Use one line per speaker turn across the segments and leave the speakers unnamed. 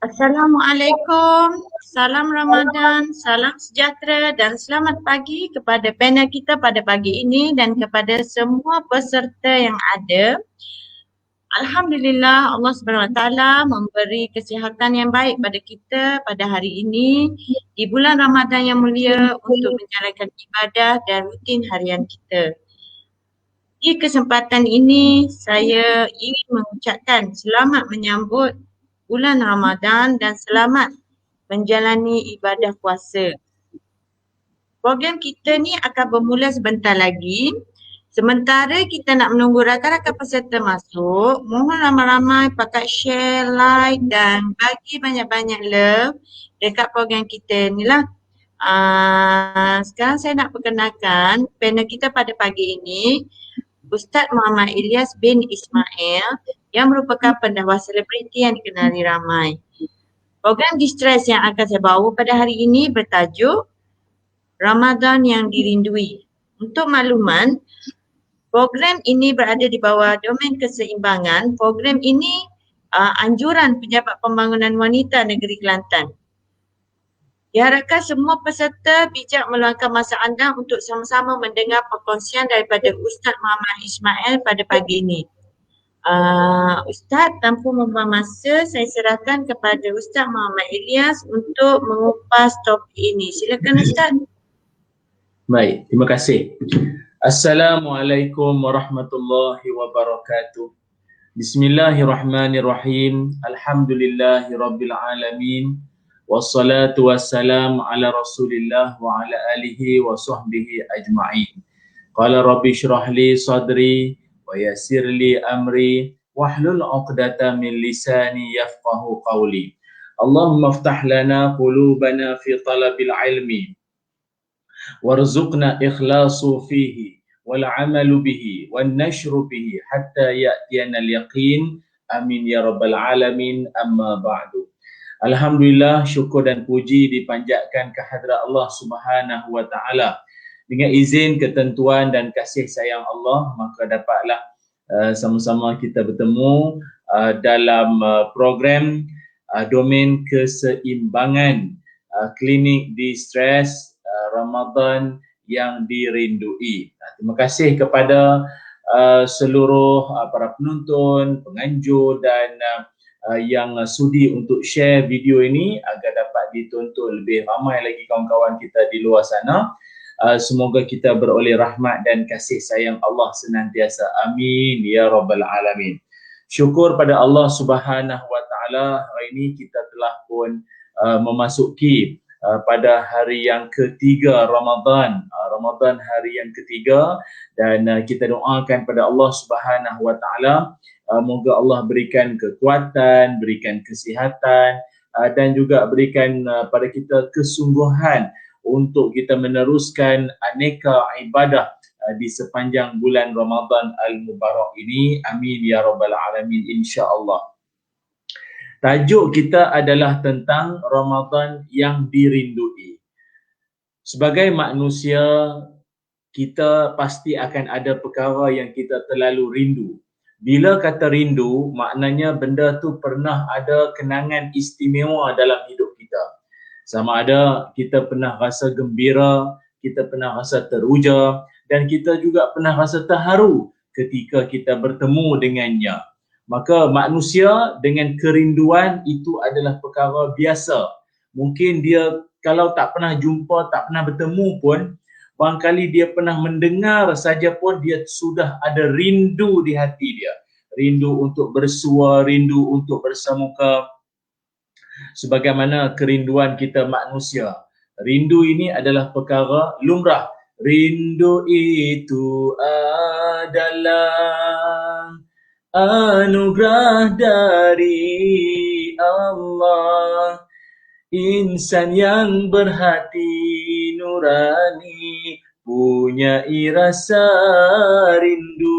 Assalamualaikum, salam Ramadan, salam sejahtera dan selamat pagi kepada panel kita pada pagi ini dan kepada semua peserta yang ada. Alhamdulillah Allah SWT memberi kesihatan yang baik pada kita pada hari ini di bulan Ramadan yang mulia untuk menjalankan ibadah dan rutin harian kita. Di kesempatan ini saya ingin mengucapkan selamat menyambut bulan Ramadan dan selamat menjalani ibadah puasa. Program kita ni akan bermula sebentar lagi. Sementara kita nak menunggu rakan-rakan peserta masuk, mohon ramai-ramai pakat share, like dan bagi banyak-banyak love dekat program kita ni lah. Sekarang saya nak perkenalkan panel kita pada pagi ini, Ustaz Muhammad Ilyas bin Ismail yang merupakan pendakwa selebriti yang dikenali ramai. Program Distress yang akan saya bawa pada hari ini bertajuk Ramadan yang dirindui. Untuk makluman, program ini berada di bawah domain keseimbangan. Program ini anjuran Pejabat Pembangunan Wanita Negeri Kelantan. Diharapkan semua peserta bijak meluangkan masa anda untuk sama-sama mendengar perkongsian daripada Ustaz Muhammad Ismail pada pagi ini. Ustaz, tanpa membuang masa, saya serahkan kepada Ustaz Muhammad Ilyas untuk mengupas topik ini. Silakan Ustaz.
Baik, terima kasih. Assalamualaikum warahmatullahi wabarakatuh. Bismillahirrahmanirrahim. Alhamdulillahirabbil alamin. Wassalatu wassalamu ala Rasulillah wa ala alihi wa sahbihi ajma'in. Qala rabbi shrah li sadri wa yassir li amri wahlul 'uqdatam min lisani yafqahu qawli. Allahumma iftah lana qulubana fi talabil ilmi warzuqna ikhlasu fihi wal 'amalu bihi wan nashru bihi hatta ya'tiyana al-yaqin. Amin ya rabbal alamin. Amma ba'du. Alhamdulillah, syukur dan puji dipanjatkan kehadrat Allah Subhanahu wa taala. Dengan izin, ketentuan dan kasih sayang Allah, maka dapatlah sama-sama kita bertemu dalam program domain keseimbangan klinik Distress Ramadan yang dirindui. Terima kasih kepada seluruh para penonton, penganjur dan yang sudi untuk share video ini agar dapat ditonton lebih ramai lagi kawan-kawan kita di luar sana. Semoga kita beroleh rahmat dan kasih sayang Allah senantiasa. Amin ya rabbal alamin. Syukur pada Allah Subhanahu wa taala, hari ini kita telah pun memasuki pada hari yang ketiga Ramadan. Ramadan hari yang ketiga, dan kita doakan pada Allah Subhanahu wa taala moga Allah berikan kekuatan, berikan kesihatan dan juga berikan pada kita kesungguhan untuk kita meneruskan aneka ibadah di sepanjang bulan Ramadan Al-Mubarak ini. Amin ya rabbal alamin, insya-Allah. Tajuk kita adalah tentang Ramadan yang dirindui. Sebagai manusia, kita pasti akan ada perkara yang kita terlalu rindu. Bila kata rindu, maknanya benda tu pernah ada kenangan istimewa dalam hidup kita. Sama ada kita pernah rasa gembira, kita pernah rasa teruja, dan kita juga pernah rasa terharu ketika kita bertemu dengannya. Maka manusia dengan kerinduan itu adalah perkara biasa. Mungkin dia kalau tak pernah jumpa, tak pernah bertemu pun, barangkali dia pernah mendengar saja pun dia sudah ada rindu di hati dia. Rindu untuk bersua, rindu untuk bersemuka. Sebagaimana kerinduan kita manusia. Rindu ini adalah perkara lumrah. Rindu itu adalah anugerah dari Allah. Insan yang berhati nurani punya rasa rindu.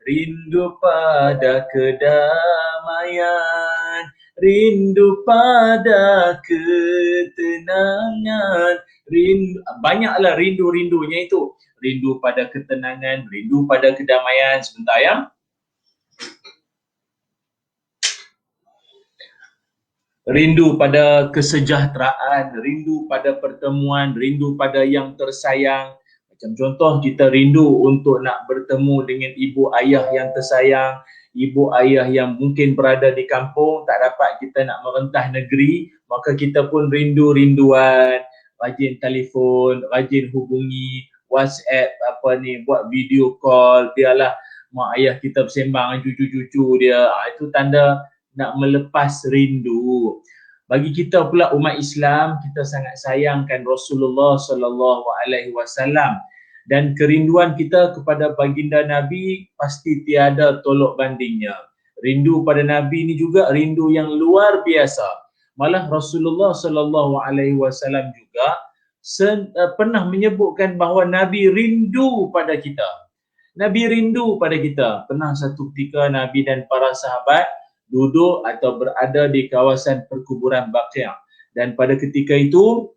Rindu pada kedamaian, rindu pada ketenangan. Rindu, banyaklah rindu-rindunya itu. Rindu pada ketenangan, rindu pada kedamaian. Sebentar ya. rindu pada kesejahteraan, rindu pada pertemuan, rindu pada yang tersayang. Macam contoh, kita rindu untuk nak bertemu dengan ibu ayah yang tersayang, ibu ayah yang mungkin berada di kampung, tak dapat kita nak merentah negeri, maka kita pun rindu-rinduan, rajin telefon, rajin hubungi, WhatsApp, buat video call, biarlah mak ayah kita bersembang dengan cucu-cucu dia. Itu tanda nak melepas rindu. Bagi kita pula umat Islam, kita sangat sayangkan Rasulullah sallallahu alaihi wasallam, dan kerinduan kita kepada baginda Nabi pasti tiada tolok bandingnya. Rindu pada Nabi ni juga rindu yang luar biasa. Malah Rasulullah sallallahu alaihi wasallam juga pernah menyebutkan bahawa Nabi rindu pada kita. Nabi rindu pada kita. Pernah satu ketika Nabi dan para sahabat duduk atau berada di kawasan perkuburan Baqi', dan pada ketika itu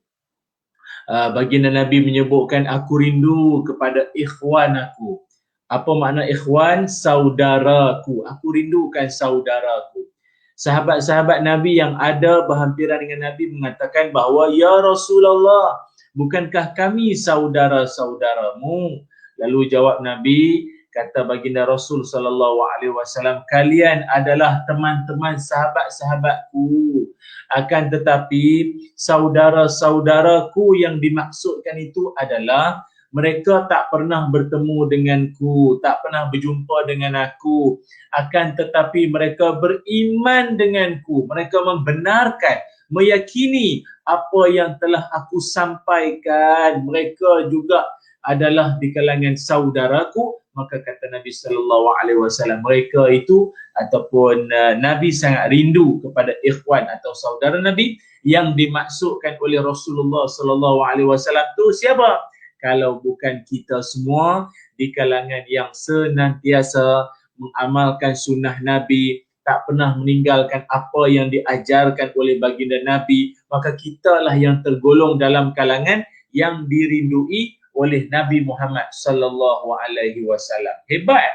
baginda Nabi menyebutkan, aku rindu kepada ikhwan aku. Apa makna ikhwan? Saudaraku. Aku rindukan saudaraku. Sahabat-sahabat Nabi yang ada berhampiran dengan Nabi mengatakan bahawa, ya Rasulullah, bukankah kami saudara-saudaramu? Lalu jawab Nabi, kata baginda Rasul sallallahu alaihi wasallam, kalian adalah teman-teman sahabat-sahabatku. Akan tetapi saudara-saudaraku yang dimaksudkan itu adalah mereka tak pernah bertemu denganku, tak pernah berjumpa dengan aku. Akan tetapi mereka beriman denganku. Mereka membenarkan, meyakini apa yang telah aku sampaikan. Mereka juga adalah di kalangan saudaraku. Maka kata Nabi sallallahu alaihi wasallam, mereka itu ataupun Nabi sangat rindu kepada ikhwan atau saudara Nabi. Yang dimaksudkan oleh Rasulullah sallallahu alaihi wasallam tu siapa? Kalau bukan kita semua di kalangan yang senantiasa mengamalkan sunnah Nabi, tak pernah meninggalkan apa yang diajarkan oleh baginda Nabi, maka kitalah yang tergolong dalam kalangan yang dirindui oleh Nabi Muhammad sallallahu alaihi wasallam. Hebat.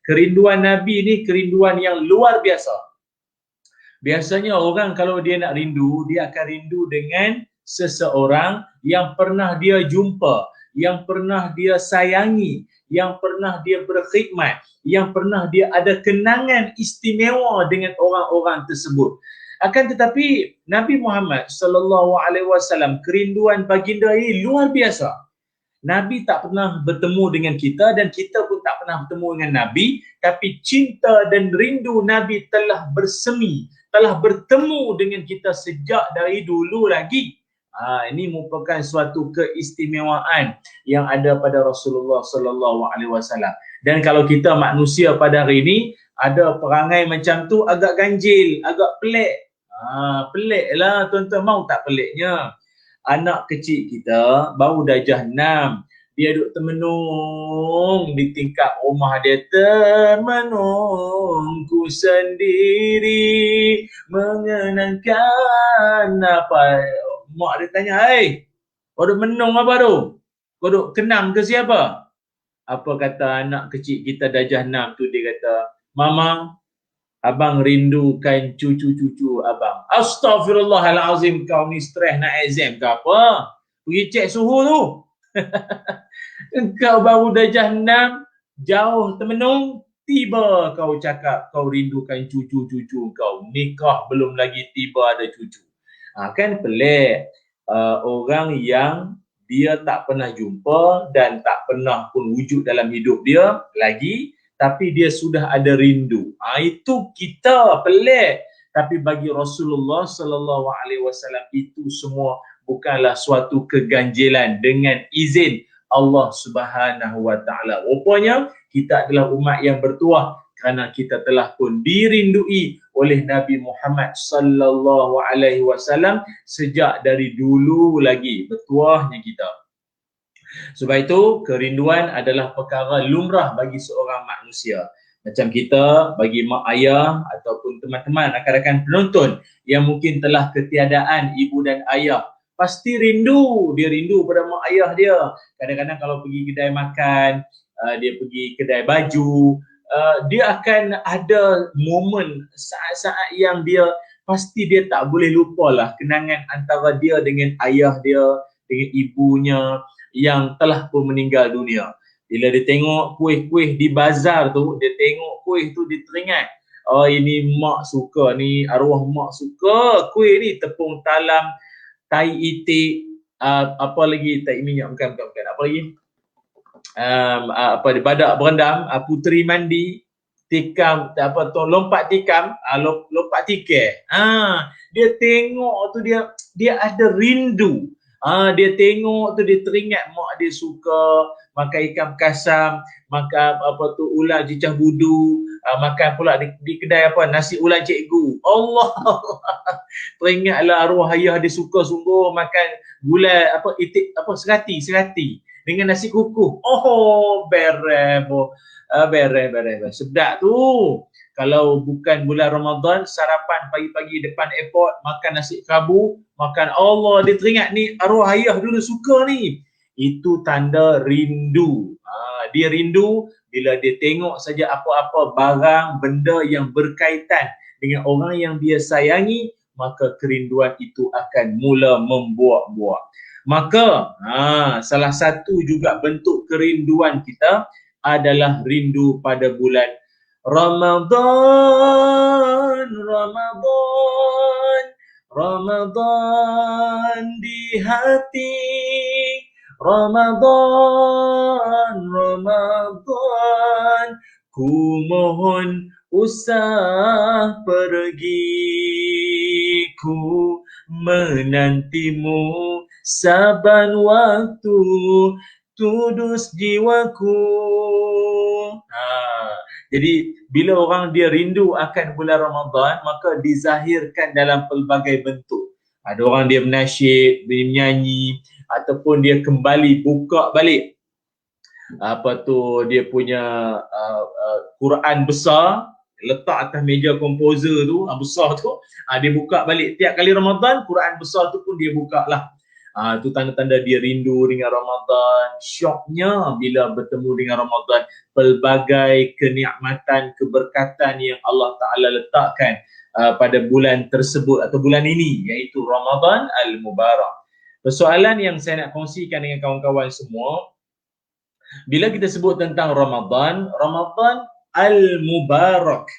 Kerinduan Nabi ni kerinduan yang luar biasa. Biasanya orang kalau dia nak rindu, dia akan rindu dengan seseorang yang pernah dia jumpa, yang pernah dia sayangi, yang pernah dia berkhidmat, yang pernah dia ada kenangan istimewa dengan orang-orang tersebut. Akan tetapi Nabi Muhammad sallallahu alaihi wasallam, kerinduan baginda ini luar biasa. Nabi tak pernah bertemu dengan kita dan kita pun tak pernah bertemu dengan Nabi, tapi cinta dan rindu Nabi telah bersemi, telah bertemu dengan kita sejak dari dulu lagi. Ini merupakan suatu keistimewaan yang ada pada Rasulullah sallallahu alaihi wasallam. Dan kalau kita manusia pada hari ini ada perangai macam tu, agak ganjil, agak pelik. Peliklah tuan-tuan, mau tak peliknya? Anak kecil kita baru darjah 6, dia duduk termenung di tingkap rumah dia, termenungku sendiri mengenangkan apa. Mak dia tanya, hey, kau duduk menung apa tu? Kau duduk kenang ke siapa? Apa kata anak kecil kita darjah 6 tu? Dia kata, Mama, abang rindukan cucu-cucu abang. Astaghfirullahalazim, kau ni stres nak exam ke apa? Pergi cek suhu tu. Engkau baru darjah 6, jauh termenung, tiba kau cakap kau rindukan cucu-cucu kau. Nikah belum lagi tiba ada cucu. Kan pelik. Orang yang dia tak pernah jumpa dan tak pernah pun wujud dalam hidup dia lagi, tapi dia sudah ada rindu. Itu kita pelik. Tapi bagi Rasulullah sallallahu alaihi wasallam itu semua bukanlah suatu keganjilan, dengan izin Allah Subhanahu wa taala. Rupanya kita adalah umat yang bertuah kerana kita telah pun dirindui oleh Nabi Muhammad sallallahu alaihi wasallam sejak dari dulu lagi, bertuahnya kita. Sebab itu kerinduan adalah perkara lumrah bagi seorang manusia. Macam kita, bagi mak ayah ataupun teman-teman, rakan-rakan penonton yang mungkin telah ketiadaan ibu dan ayah, pasti rindu. Dia rindu pada mak ayah dia. Kadang-kadang kalau pergi kedai makan, dia pergi kedai baju, dia akan ada momen, saat-saat yang dia pasti dia tak boleh lupalah kenangan antara dia dengan ayah dia, dengan ibunya yang telah pun meninggal dunia. Bila dia tengok kuih-kuih di bazar tu, dia tengok kuih tu, dia teringat, oh ini mak suka ni, arwah mak suka kuih ni, tepung talam, tai itik, apa lagi, tai minyak, bukan, apa lagi, badak berendam, puteri mandi, tikam, apa tu, lompat tikam, lompat tikai. Dia tengok tu, dia ada rindu. Dia tengok tu, dia teringat mak dia suka makan ikan kasam, makan apa tu, ulam cicah budu, makan pula di kedai apa, nasi ulam cikgu. Allah, teringatlah arwah ayah dia suka sungguh makan gulai apa, itik apa, serati dengan nasi kukuh. Oh, beres. Sedap tu. Kalau bukan bulan Ramadan, sarapan pagi-pagi depan airport, makan nasi kerabu, makan, Allah, dia teringat ni arwah ayah dulu suka ni. Itu tanda rindu. Dia rindu bila dia tengok saja apa-apa barang, benda yang berkaitan dengan orang yang dia sayangi, maka kerinduan itu akan mula membuak-buak. Maka salah satu juga bentuk kerinduan kita adalah rindu pada bulan Ramadan. Ramadan di hati, Ramadan, ku mohon usah pergi, ku menantimu saban waktu, tudus jiwaku. Jadi bila orang dia rindu akan bulan Ramadan, maka dizahirkan dalam pelbagai bentuk. Ada orang dia menasyid, dia menyanyi, ataupun dia kembali buka balik apa tu, dia punya Quran besar, letak atas meja komposer tu, besar tu, dia buka balik. Tiap kali Ramadan, Quran besar tu pun dia buka lah. Itu tanda-tanda dia rindu dengan Ramadan. Syoknya bila bertemu dengan Ramadan, pelbagai kenikmatan, keberkatan yang Allah Ta'ala letakkan pada bulan tersebut atau bulan ini, iaitu Ramadan Al-Mubarak. Persoalan yang saya nak kongsikan dengan kawan-kawan semua, bila kita sebut tentang Ramadan, Ramadan Al-Mubarak,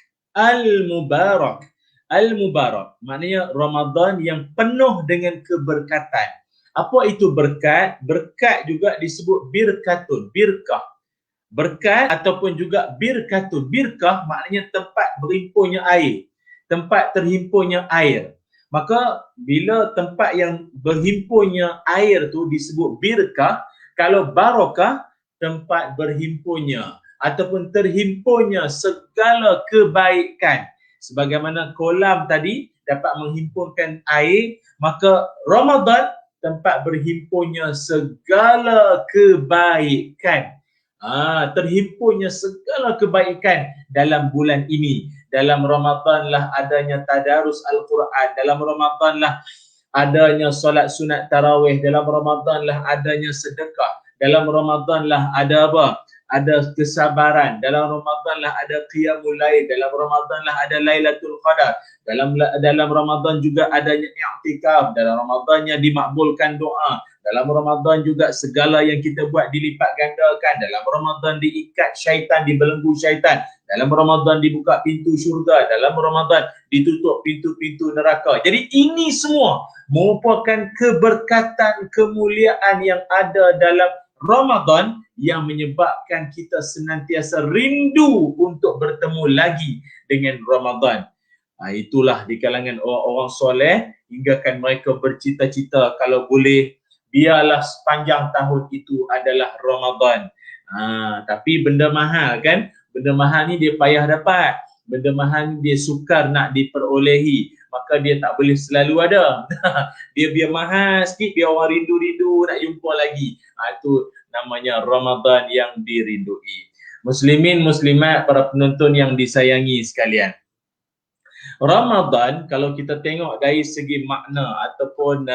maknanya Ramadan yang penuh dengan keberkatan. Apa itu berkat? Berkat juga disebut birkatun, birkah. Berkat ataupun juga birkatun. Birkah maknanya tempat berhimpunnya air, tempat terhimpunnya air. Maka bila tempat yang berhimpunnya air tu disebut birkah, kalau barakah, tempat berhimpunnya ataupun terhimpunnya segala kebaikan. Sebagaimana kolam tadi dapat menghimpunkan air, maka Ramadan tempat berhimpunnya segala kebaikan. Terhimpunnya segala kebaikan dalam bulan ini. Dalam Ramadan lah adanya tadarus Al-Quran, dalam Ramadan lah adanya solat sunat tarawih, dalam Ramadan lah adanya sedekah, dalam Ramadan lah ada apa? Ada kesabaran, dalam Ramadan lah ada qiyamul lail, dalam Ramadan lah ada Lailatul Qadar, dalam Ramadan juga adanya i'tikaf, dalam Ramadannya dimakbulkan doa, dalam Ramadan juga segala yang kita buat dilipat gandakan, dalam Ramadan diikat syaitan, dibelenggu syaitan, dalam Ramadan dibuka pintu syurga, dalam Ramadan ditutup pintu-pintu neraka. Jadi ini semua merupakan keberkatan, kemuliaan yang ada dalam Ramadan yang menyebabkan kita senantiasa rindu untuk bertemu lagi dengan Ramadan. Itulah di kalangan orang-orang soleh, hinggakan mereka bercita-cita kalau boleh biarlah sepanjang tahun itu adalah Ramadan. Tapi benda mahal kan? Benda mahal ni dia payah dapat. Benda mahal ni dia sukar nak diperolehi. Maka dia tak boleh selalu ada. Dia biar mahal sikit, biar orang rindu-rindu nak jumpa lagi. Itu namanya Ramadan yang dirindui. Muslimin, muslimat, para penonton yang disayangi sekalian. Ramadan kalau kita tengok dari segi makna ataupun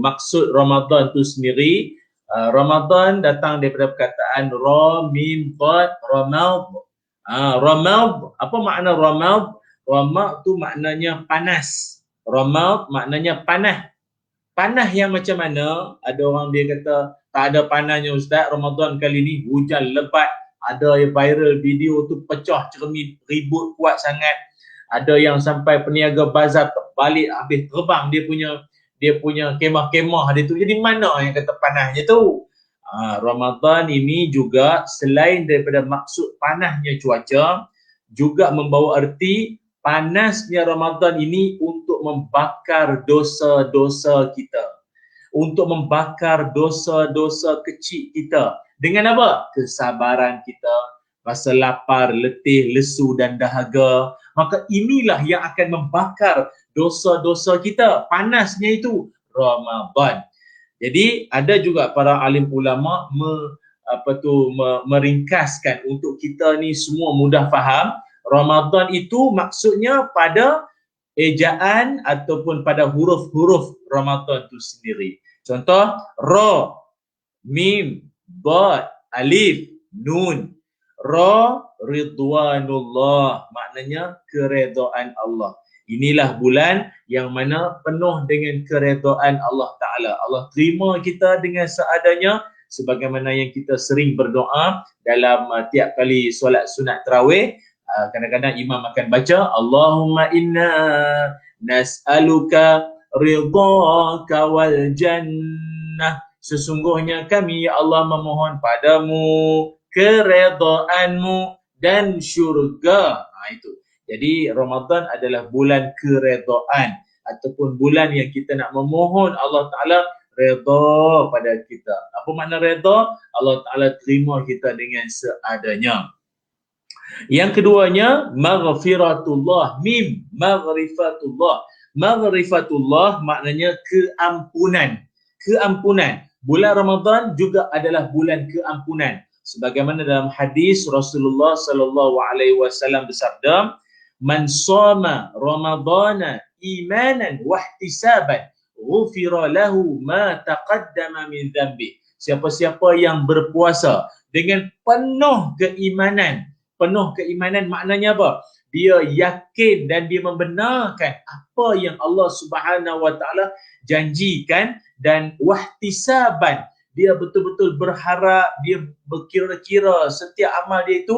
maksud Ramadan tu sendiri, Ramadan datang daripada perkataan Ra Mim Dad, Ramad. Ramad, apa makna Ramad? Ramak tu maknanya panas. Ramak maknanya panas. Panas yang macam mana? Ada orang dia kata tak ada panasnya Ustaz, Ramadan kali ni hujan lebat. Ada yang viral video tu pecah cermin, ribut kuat sangat. Ada yang sampai peniaga bazar balik habis terbang dia punya kemah-kemah dia tu. Jadi mana yang kata panasnya tu? Ramadan ini juga selain daripada maksud panasnya cuaca, juga membawa erti panasnya Ramadan ini untuk membakar dosa-dosa kita. Untuk membakar dosa-dosa kecil kita. Dengan apa? Kesabaran kita. Rasa lapar, letih, lesu dan dahaga. Maka inilah yang akan membakar dosa-dosa kita. Panasnya itu Ramadan. Jadi ada juga para alim ulama meringkaskan untuk kita ni semua mudah faham. Ramadan itu maksudnya pada ejaan ataupun pada huruf-huruf Ramadan itu sendiri. Contoh, Ra, Mim, Dad, Alif, Nun. Ra, Ridwanullah, maknanya keredaan Allah. Inilah bulan yang mana penuh dengan keredaan Allah Ta'ala. Allah terima kita dengan seadanya sebagaimana yang kita sering berdoa dalam tiap kali solat sunat tarawih. Kadang-kadang imam akan baca Allahumma inna nas'aluka ridhaka wal jannah. Sesungguhnya kami ya Allah memohon padamu keredaanmu dan syurga. Itu. Jadi Ramadan adalah bulan keredaan ataupun bulan yang kita nak memohon Allah Ta'ala reda pada kita. Apa makna reda? Allah Ta'ala terima kita dengan seadanya. Yang keduanya, maghfiratullah. Mim, maghrifatullah. Maghrifatullah maknanya keampunan. Keampunan. Bulan Ramadan juga adalah bulan keampunan. Sebagaimana dalam hadis Rasulullah sallallahu alaihi wasallam bersabda, "Man shoma Ramadana imanan wa ihtisaban, ghufira lahu ma taqaddama min dhanbi." Siapa-siapa yang berpuasa dengan penuh keimanan maknanya apa? Dia yakin dan dia membenarkan apa yang Allah Subhanahu wa taala janjikan, dan wahtisaban, dia betul-betul berharap, dia berkira-kira setiap amal dia itu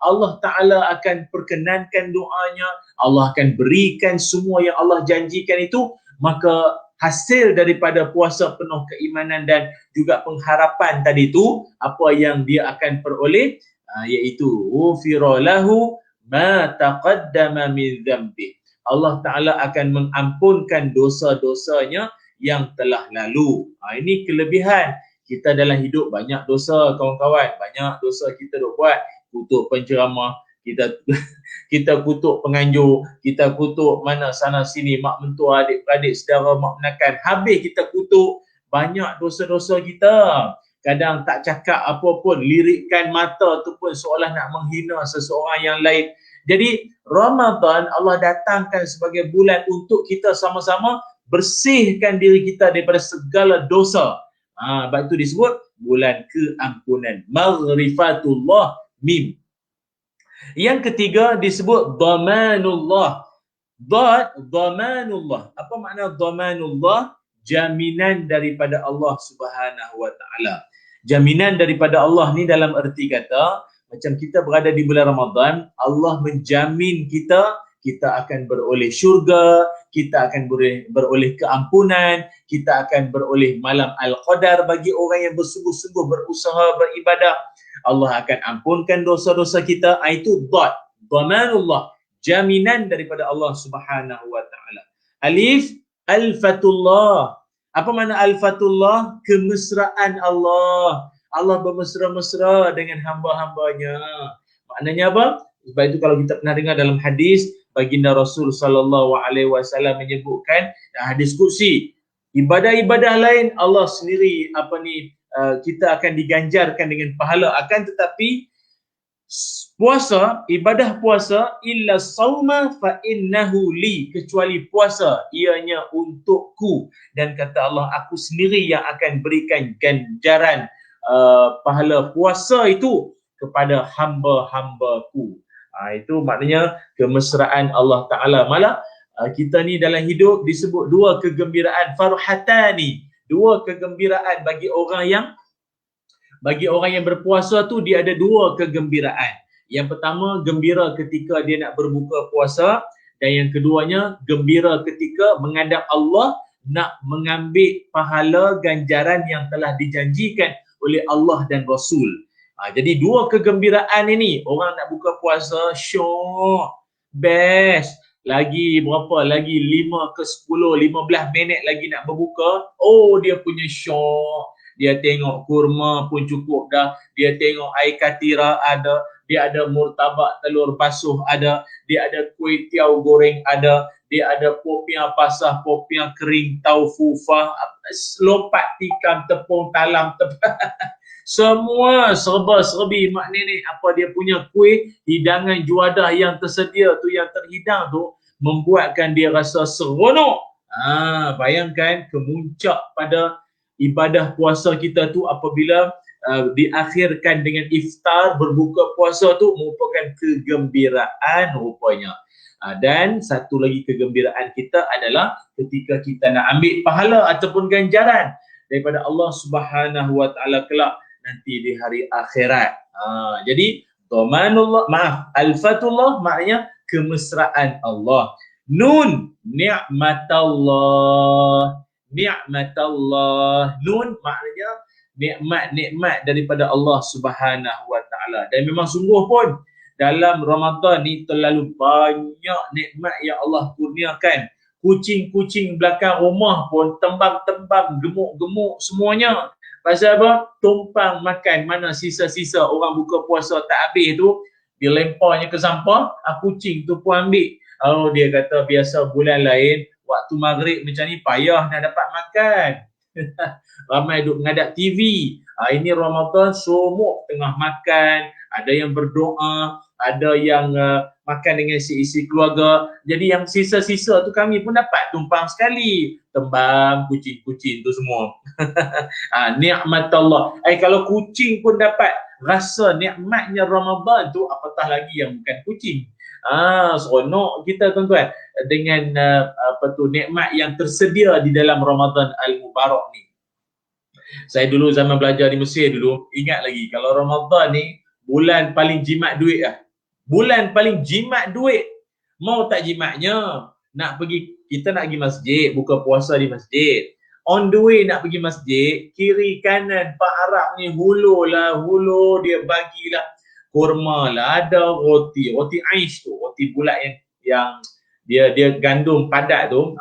Allah Ta'ala akan perkenankan doanya, Allah akan berikan semua yang Allah janjikan itu. Maka hasil daripada puasa penuh keimanan dan juga pengharapan tadi itu, apa yang dia akan peroleh, iaitu ghufira lahu ma taqaddama min dhanbi. Allah Ta'ala akan mengampunkan dosa-dosanya yang telah lalu. Ini kelebihan. Kita dalam hidup banyak dosa kawan-kawan, banyak dosa kita dah buat. Kutuk penceramah, kita kutuk penganjur, kita kutuk mana sana sini, mak mentua, adik-beradik, saudara, mak menakan. Habis kita kutuk banyak dosa-dosa kita. Kadang tak cakap apa pun, lirikkan mata tu pun seolah nak menghina seseorang yang lain. Jadi Ramadan Allah datangkan sebagai bulan untuk kita sama-sama bersihkan diri kita daripada segala dosa. Sebab itu disebut bulan keampunan. Maghrifatullah, mim. Yang ketiga disebut dhamanullah. Dhamanullah. Apa makna dhamanullah? Jaminan daripada Allah Subhanahu wa taala. Jaminan daripada Allah ni dalam erti kata, macam kita berada di bulan Ramadan, Allah menjamin kita akan beroleh syurga, kita akan beroleh keampunan, kita akan beroleh malam Al-Qadar bagi orang yang bersungguh-sungguh berusaha beribadah. Allah akan ampunkan dosa-dosa kita. Itu dhamanullah, jaminan daripada Allah Subhanahu wa taala. Alif, al-fatullah. Apa makna al-fatullah? Kemesraan Allah. Allah bermesra-mesra dengan hamba-hambanya. Maknanya apa? Sebab itu kalau kita pernah dengar dalam hadis, baginda Rasul sallallahu alaihi wasallam menyebutkan hadis qudsi, ibadah-ibadah lain Allah sendiri kita akan diganjarkan dengan pahala, akan tetapi puasa, ibadah puasa, illa sauma fa innahu li, kecuali puasa ianya untukku, dan kata Allah, aku sendiri yang akan berikan ganjaran pahala puasa itu kepada hamba-hambaku. Itu maknanya kemesraan Allah Ta'ala. Malah kita ni dalam hidup disebut dua kegembiraan, farhatani, dua kegembiraan bagi orang yang berpuasa tu. Dia ada dua kegembiraan. Yang pertama, gembira ketika dia nak berbuka puasa, dan yang keduanya, gembira ketika menghadap Allah nak mengambil pahala ganjaran yang telah dijanjikan oleh Allah dan Rasul. Jadi dua kegembiraan ini, orang nak buka puasa, syok, best. Lagi berapa? Lagi 5 ke 10, 15 minit lagi nak berbuka. Oh, dia punya syok. Dia tengok kurma pun cukup dah. Dia tengok air katira ada. Dia ada murtabak telur basuh ada. Dia ada kuih tiaw goreng ada. Dia ada popiah basah, popiah kering, taufu fah, lompat tikam, tepung talam, semua serba-serbi maknanya apa dia punya kuih, hidangan juadah yang tersedia tu, yang terhidang tu, membuatkan dia rasa seronok. Bayangkan kemuncak pada ibadah puasa kita tu apabila diakhirkan dengan iftar, berbuka puasa tu merupakan kegembiraan rupanya. Dan satu lagi kegembiraan kita adalah ketika kita nak ambil pahala ataupun ganjaran daripada Allah Subhanahu Wa Taala kelak nanti di hari akhirat. Jadi dhamanullah, alfatullah maknanya kemesraan Allah. Nun, ni'matallah. Ni'matallah. Nun maknanya nikmat-nikmat daripada Allah Subhanahu Wa Taala. Dan memang sungguh pun dalam Ramadan ni terlalu banyak nikmat yang Allah kurniakan. Kucing-kucing belakang rumah pun tembang-tembang, gemuk-gemuk semuanya. Pasal apa? Tumpang makan mana sisa-sisa orang buka puasa tak habis tu, dia lemparnya ke sampah, kucing tu pun ambil. Dia kata biasa bulan lain, waktu maghrib macam ni payah nak dapat makan. Ramai duk menghadap TV. Ini Ramadan semua tengah makan, ada yang berdoa, ada yang makan dengan isi keluarga. Jadi yang sisa-sisa tu kami pun dapat tumpang sekali. Tembang kucing-kucing tu semua. Ni'matullah. Kalau kucing pun dapat rasa nikmatnya Ramadan tu, apatah lagi yang bukan kucing. Seronok kita tuan-tuan dengan nikmat yang tersedia di dalam Ramadan Al-Mubarak ni. Saya dulu zaman belajar di Mesir dulu, ingat lagi kalau Ramadan ni bulan paling jimat duit lah. Bulan paling jimat duit. Mau tak jimatnya, nak pergi, kita nak pergi masjid, buka puasa di masjid. On the way nak pergi masjid, kiri kanan Pak Arab ni hulu dia bagilah kurma lah, ada roti ais tu, roti bulat yang dia gandum padat tu.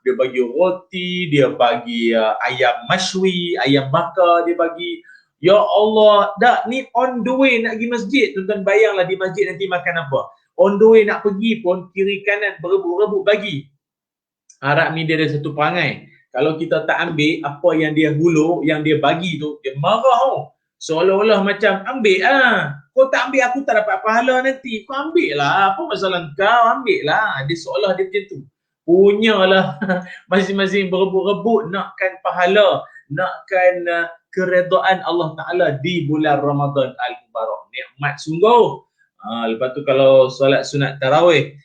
Dia bagi roti, dia bagi ayam masywi, ayam bakar dia bagi. Ya Allah, dah ni on the way nak pergi masjid, tuan-tuan bayanglah di masjid nanti makan apa. On the way nak pergi pun kiri kanan berebut-rebut bagi. Arab ni dia ada satu perangai. Kalau kita tak ambil apa yang dia hulur, yang dia bagi tu, dia marah. Seolah-olah macam ambil kau tak ambil aku tak dapat pahala nanti. Kau ambil lah, apa masalah kau, ambil lah. Dia seolah dia macam tu. Punyalah masing-masing berebut-rebut nakkan pahala, nakkan keredaan Allah Ta'ala di bulan Ramadan Al-Mubarak. Nikmat sungguh. Lepas tu kalau solat sunat tarawih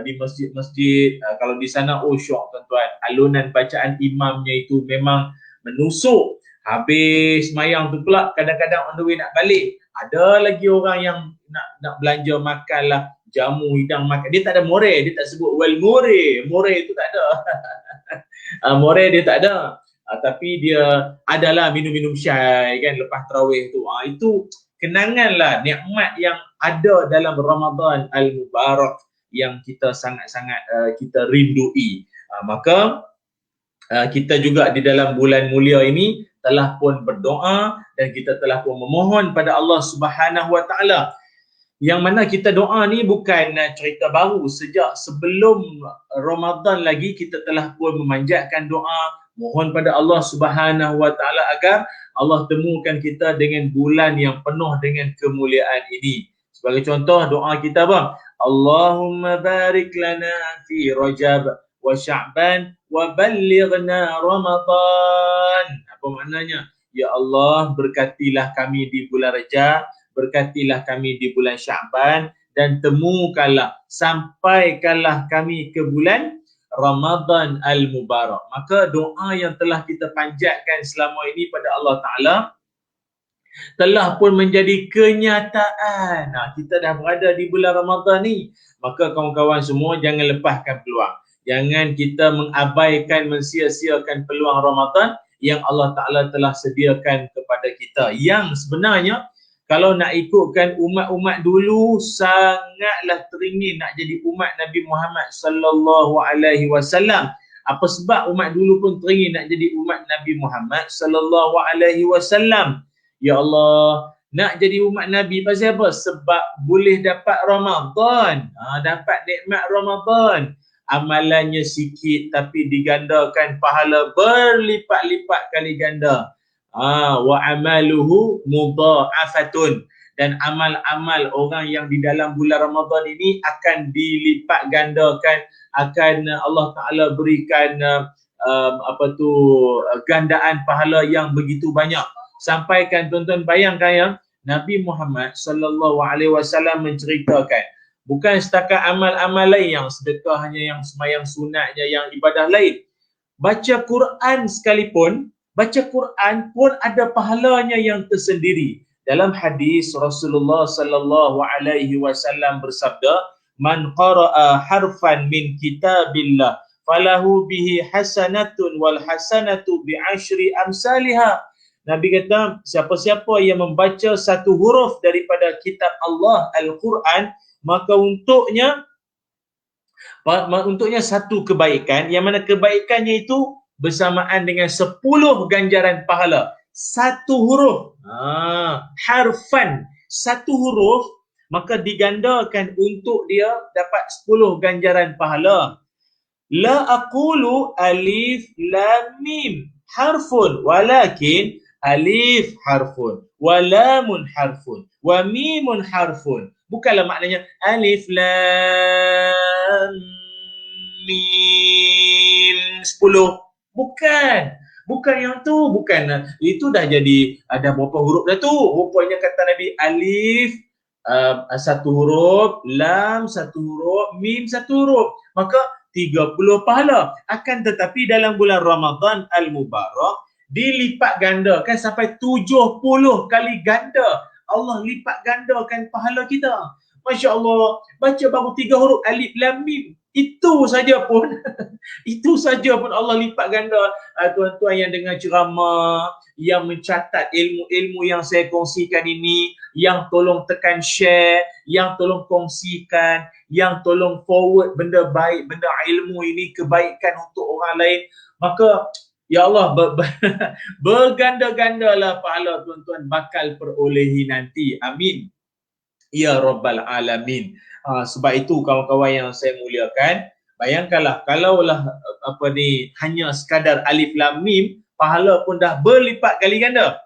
di masjid-masjid, kalau di sana syok tuan-tuan. Alunan bacaan imamnya itu memang menusuk. Habis semayang tu pula kadang-kadang on the way nak balik, ada lagi orang yang nak belanja makan lah, jamu hidang makan. Dia tak ada more, dia tak sebut more itu tak ada. More dia tak ada. Tapi dia adalah minum-minum syai kan lepas tarawih tu. Itu kenangan lah nikmat yang ada dalam Ramadan Al-Mubarak yang kita sangat-sangat kita rindui. Maka kita juga di dalam bulan mulia ini telah pun berdoa dan kita telah pun memohon pada Allah Subhanahu Wa Taala. Yang mana kita doa ni bukan cerita baru, sejak sebelum Ramadan lagi kita telah pun memanjatkan doa, mohon pada Allah Subhanahu Wa Taala agar Allah temukan kita dengan bulan yang penuh dengan kemuliaan ini. Sebagai contoh doa kita apa? Allahumma barik lana fi Rajab wa Sya'ban wa ballighna Ramadan. Apa maknanya? Ya Allah, berkatilah kami di bulan Rajab, berkatilah kami di bulan Sya'ban, dan temukanlah, sampaikanlah kami ke bulan Ramadan Al-Mubarak. Maka doa yang telah kita panjatkan selama ini pada Allah Ta'ala telah pun menjadi kenyataan. Kita dah berada di bulan Ramadan ni. Maka kawan-kawan semua jangan lepaskan peluang. Jangan kita mengabaikan, mensia-siakan peluang Ramadan yang Allah Ta'ala telah sediakan kepada kita. Yang sebenarnya kalau nak ikutkan umat-umat dulu sangatlah teringin nak jadi umat Nabi Muhammad sallallahu alaihi wasallam. Apa sebab umat dulu pun teringin nak jadi umat Nabi Muhammad sallallahu alaihi wasallam? Ya Allah, nak jadi umat Nabi pasal apa? Sebab boleh dapat Ramadan. Dapat nikmat Ramadan. Amalannya sikit tapi digandakan pahala berlipat-lipat kali ganda. Wa amaluhu mudha'afatun. Dan amal-amal orang yang di dalam bulan Ramadan ini akan dilipat gandakan, akan Allah Ta'ala berikan gandaan pahala yang begitu banyak. Sampaikan tuan-tuan, bayangkan ya, Nabi Muhammad sallallahu alaihi wasallam menceritakan bukan setakat amal-amal lain yang sedekahnya, yang sembahyang sunatnya, yang ibadah lain. Baca Quran sekalipun, baca Quran pun ada pahalanya yang tersendiri. Dalam hadis Rasulullah sallallahu alaihi wasallam bersabda, "Man qara'a harfan min kitabillah falahu bihi hasanatun wal hasanatu bi asyri amsalihha." Nabi kata, siapa-siapa yang membaca satu huruf daripada kitab Allah Al-Quran, maka untuknya satu kebaikan, yang mana kebaikannya itu bersamaan dengan 10 ganjaran pahala. Satu huruf, harfan, satu huruf, maka digandakan untuk dia dapat 10 ganjaran pahala. La aqulu alif lam mim harfun, walakin alif harfun, wa lamun harfun, wa mimun harfun. Bukanlah maknanya alif lam mim 10. Bukan yang tu, bukan. Itu dah jadi ada berapa huruf dah tu. Rupanya kata Nabi, alif satu huruf, lam satu huruf, mim satu huruf. Maka 30 pahala. Akan tetapi dalam bulan Ramadan Al-Mubarak dilipat gandakan sampai 70 kali ganda. Allah lipat gandakan pahala kita. Masya Allah, baca baru 3 huruf alif lam mim, itu saja pun itu saja pun Allah lipat ganda. Tuan-tuan yang dengar ceramah, yang mencatat ilmu-ilmu yang saya kongsikan ini, yang tolong tekan share, yang tolong kongsikan, yang tolong forward benda baik, benda ilmu ini, kebaikan untuk orang lain, maka ya Allah, berganda-gandalah pahala tuan-tuan bakal perolehi nanti. Amin. Ya Rabbal Alamin. Sebab itu kawan-kawan yang saya muliakan, bayangkanlah kalaulah hanya sekadar alif lam mim, pahala pun dah berlipat kali ganda.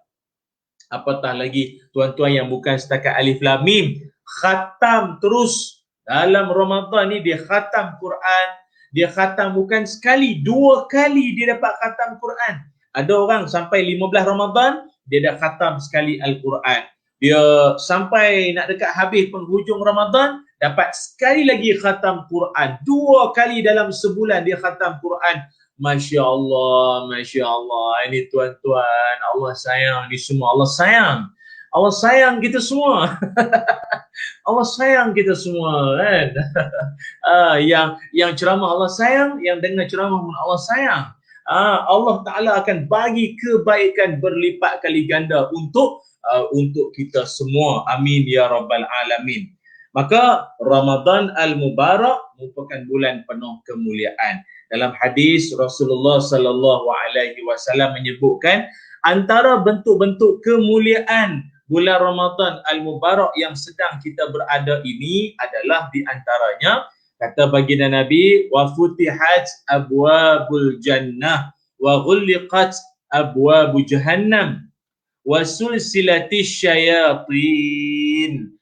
Apatah lagi tuan-tuan yang bukan setakat alif lam mim, khatam terus dalam Ramadan ni, dia khatam Quran. Dia khatam bukan sekali, 2 kali dia dapat khatam Quran. Ada orang sampai 15 Ramadan, dia dah khatam sekali Al-Quran. Dia sampai nak dekat habis penghujung Ramadan, dapat sekali lagi khatam Quran. 2 kali dalam sebulan dia khatam Quran. Masya Allah, Masya Allah. Ini tuan-tuan, Allah sayang ni semua. Allah sayang. Allah sayang kita semua. Allah sayang kita semua, kan? Yang ceramah Allah sayang, yang dengar ceramah pun Allah sayang. Allah Ta'ala akan bagi kebaikan berlipat kali ganda untuk kita semua. Amin ya Rabbal Alamin. Maka Ramadan Al-Mubarak merupakan bulan penuh kemuliaan. Dalam hadis Rasulullah sallallahu alaihi wasallam menyebutkan antara bentuk-bentuk kemuliaan bulan Ramadan Al-Mubarak yang sedang kita berada ini adalah di antaranya, kata baginda Nabi, wa futihat abwabul jannah wa ghulliqat abwabu jahannam wa sulsilatis syayatin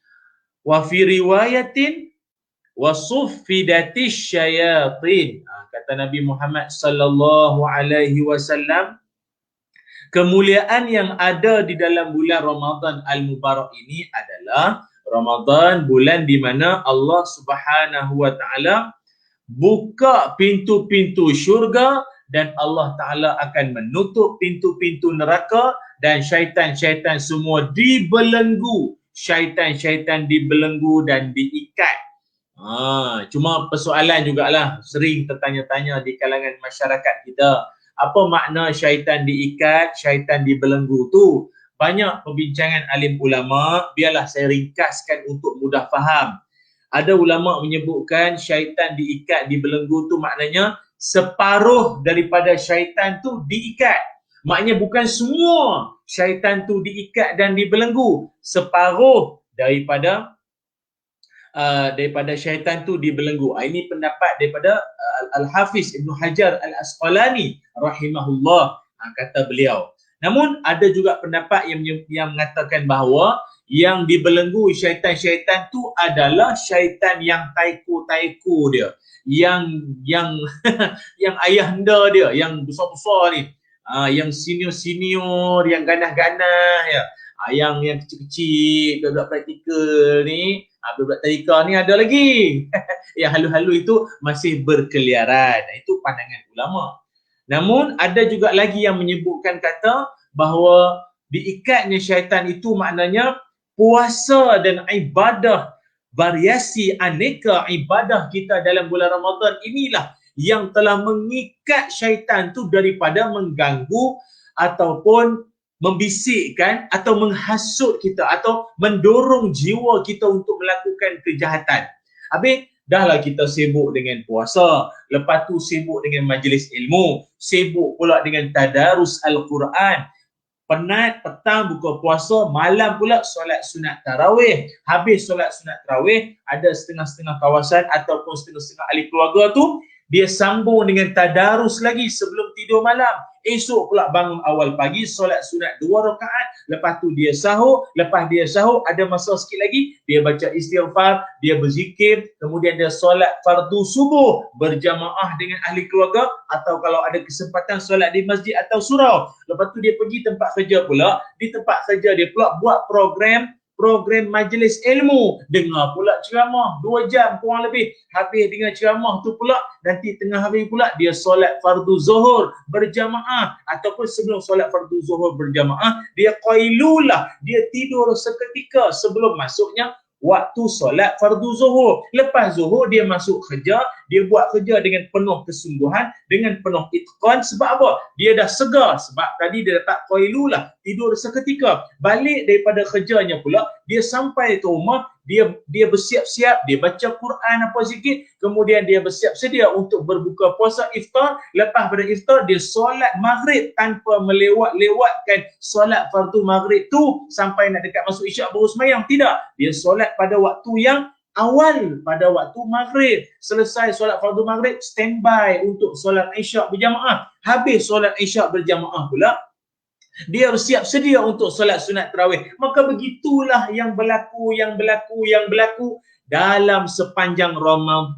wa fi riwayatin wa suffidatis syayatin. Kata Nabi Muhammad sallallahu alaihi wasallam, kemuliaan yang ada di dalam bulan Ramadan Al-Mubarak ini adalah Ramadan bulan di mana Allah Subhanahu wa taala buka pintu-pintu syurga dan Allah Ta'ala akan menutup pintu-pintu neraka dan syaitan-syaitan semua dibelenggu. Syaitan-syaitan dibelenggu dan diikat. Cuma persoalan jugalah sering tertanya-tanya di kalangan masyarakat kita. Apa makna syaitan diikat, syaitan dibelenggu tu? Banyak perbincangan alim ulama, biarlah saya ringkaskan untuk mudah faham. Ada ulama menyebutkan syaitan diikat, dibelenggu tu maknanya separuh daripada syaitan tu diikat. Maknanya bukan semua syaitan tu diikat dan dibelenggu. Separuh daripada syaitan tu dibelenggu. Ini pendapat daripada Al-Hafiz Ibn Hajar Al-Asqalani rahimahullah, kata beliau. Namun ada juga pendapat yang mengatakan bahawa yang dibelenggu syaitan-syaitan tu adalah syaitan yang taiko-taiko dia, yang yang ayahanda dia, yang besar-besar ni, yang senior-senior, yang ganas-ganas ya, yang kecil-kecil, budak-budak praktikal ni, budak-budak tarika ni ada lagi. Yang halu-halu itu masih berkeliaran. Itu pandangan ulama. Namun ada juga lagi yang menyebutkan kata bahawa diikatnya syaitan itu maknanya puasa dan ibadah, variasi aneka ibadah kita dalam bulan Ramadan inilah yang telah mengikat syaitan tu daripada mengganggu ataupun membisikkan atau menghasut kita atau mendorong jiwa kita untuk melakukan kejahatan. Habis dahlah kita sibuk dengan puasa, lepas tu sibuk dengan majlis ilmu, sibuk pula dengan tadarus Al-Quran. Penat, petang buka puasa, malam pula solat sunat tarawih. Habis solat sunat tarawih, ada setengah-setengah kawasan ataupun setengah-setengah ahli keluarga tu, dia sambung dengan tadarus lagi sebelum tidur malam. Esok pula bangun awal pagi, solat sunat 2 rakaat, lepas tu dia sahur, lepas dia sahur ada masa sikit lagi, dia baca istighfar, dia berzikir, kemudian dia solat fardu subuh berjamaah dengan ahli keluarga atau kalau ada kesempatan solat di masjid atau surau. Lepas tu dia pergi tempat kerja pula, di tempat kerja dia pula buat program majlis ilmu, dengar pula ceramah 2 jam kurang lebih. Habis dengan ceramah tu pula, nanti tengah hari pula dia solat fardu zuhur berjamaah, ataupun sebelum solat fardu zuhur berjamaah dia qailulah, dia tidur seketika sebelum masuknya waktu solat fardu zuhur. Lepas zuhur dia masuk kerja, dia buat kerja dengan penuh kesungguhan, dengan penuh itqan. Sebab apa? Dia dah segar, sebab tadi dia dapat qailulah, tidur seketika. Balik daripada kerjanya pula, dia sampai ke rumah, dia bersiap-siap, dia baca Quran apa sikit, kemudian dia bersiap sedia untuk berbuka puasa iftar. Lepas pada iftar dia solat maghrib tanpa melewatkan solat fardu maghrib tu sampai nak dekat masuk isyak baru sembahyang. Tidak, dia solat pada waktu yang awal, pada waktu maghrib. Selesai solat fardu maghrib, standby untuk solat isyak berjamaah. Habis solat isyak berjamaah pula, dia bersiap sedia untuk solat sunat tarawih. Maka begitulah yang berlaku dalam sepanjang Ramadan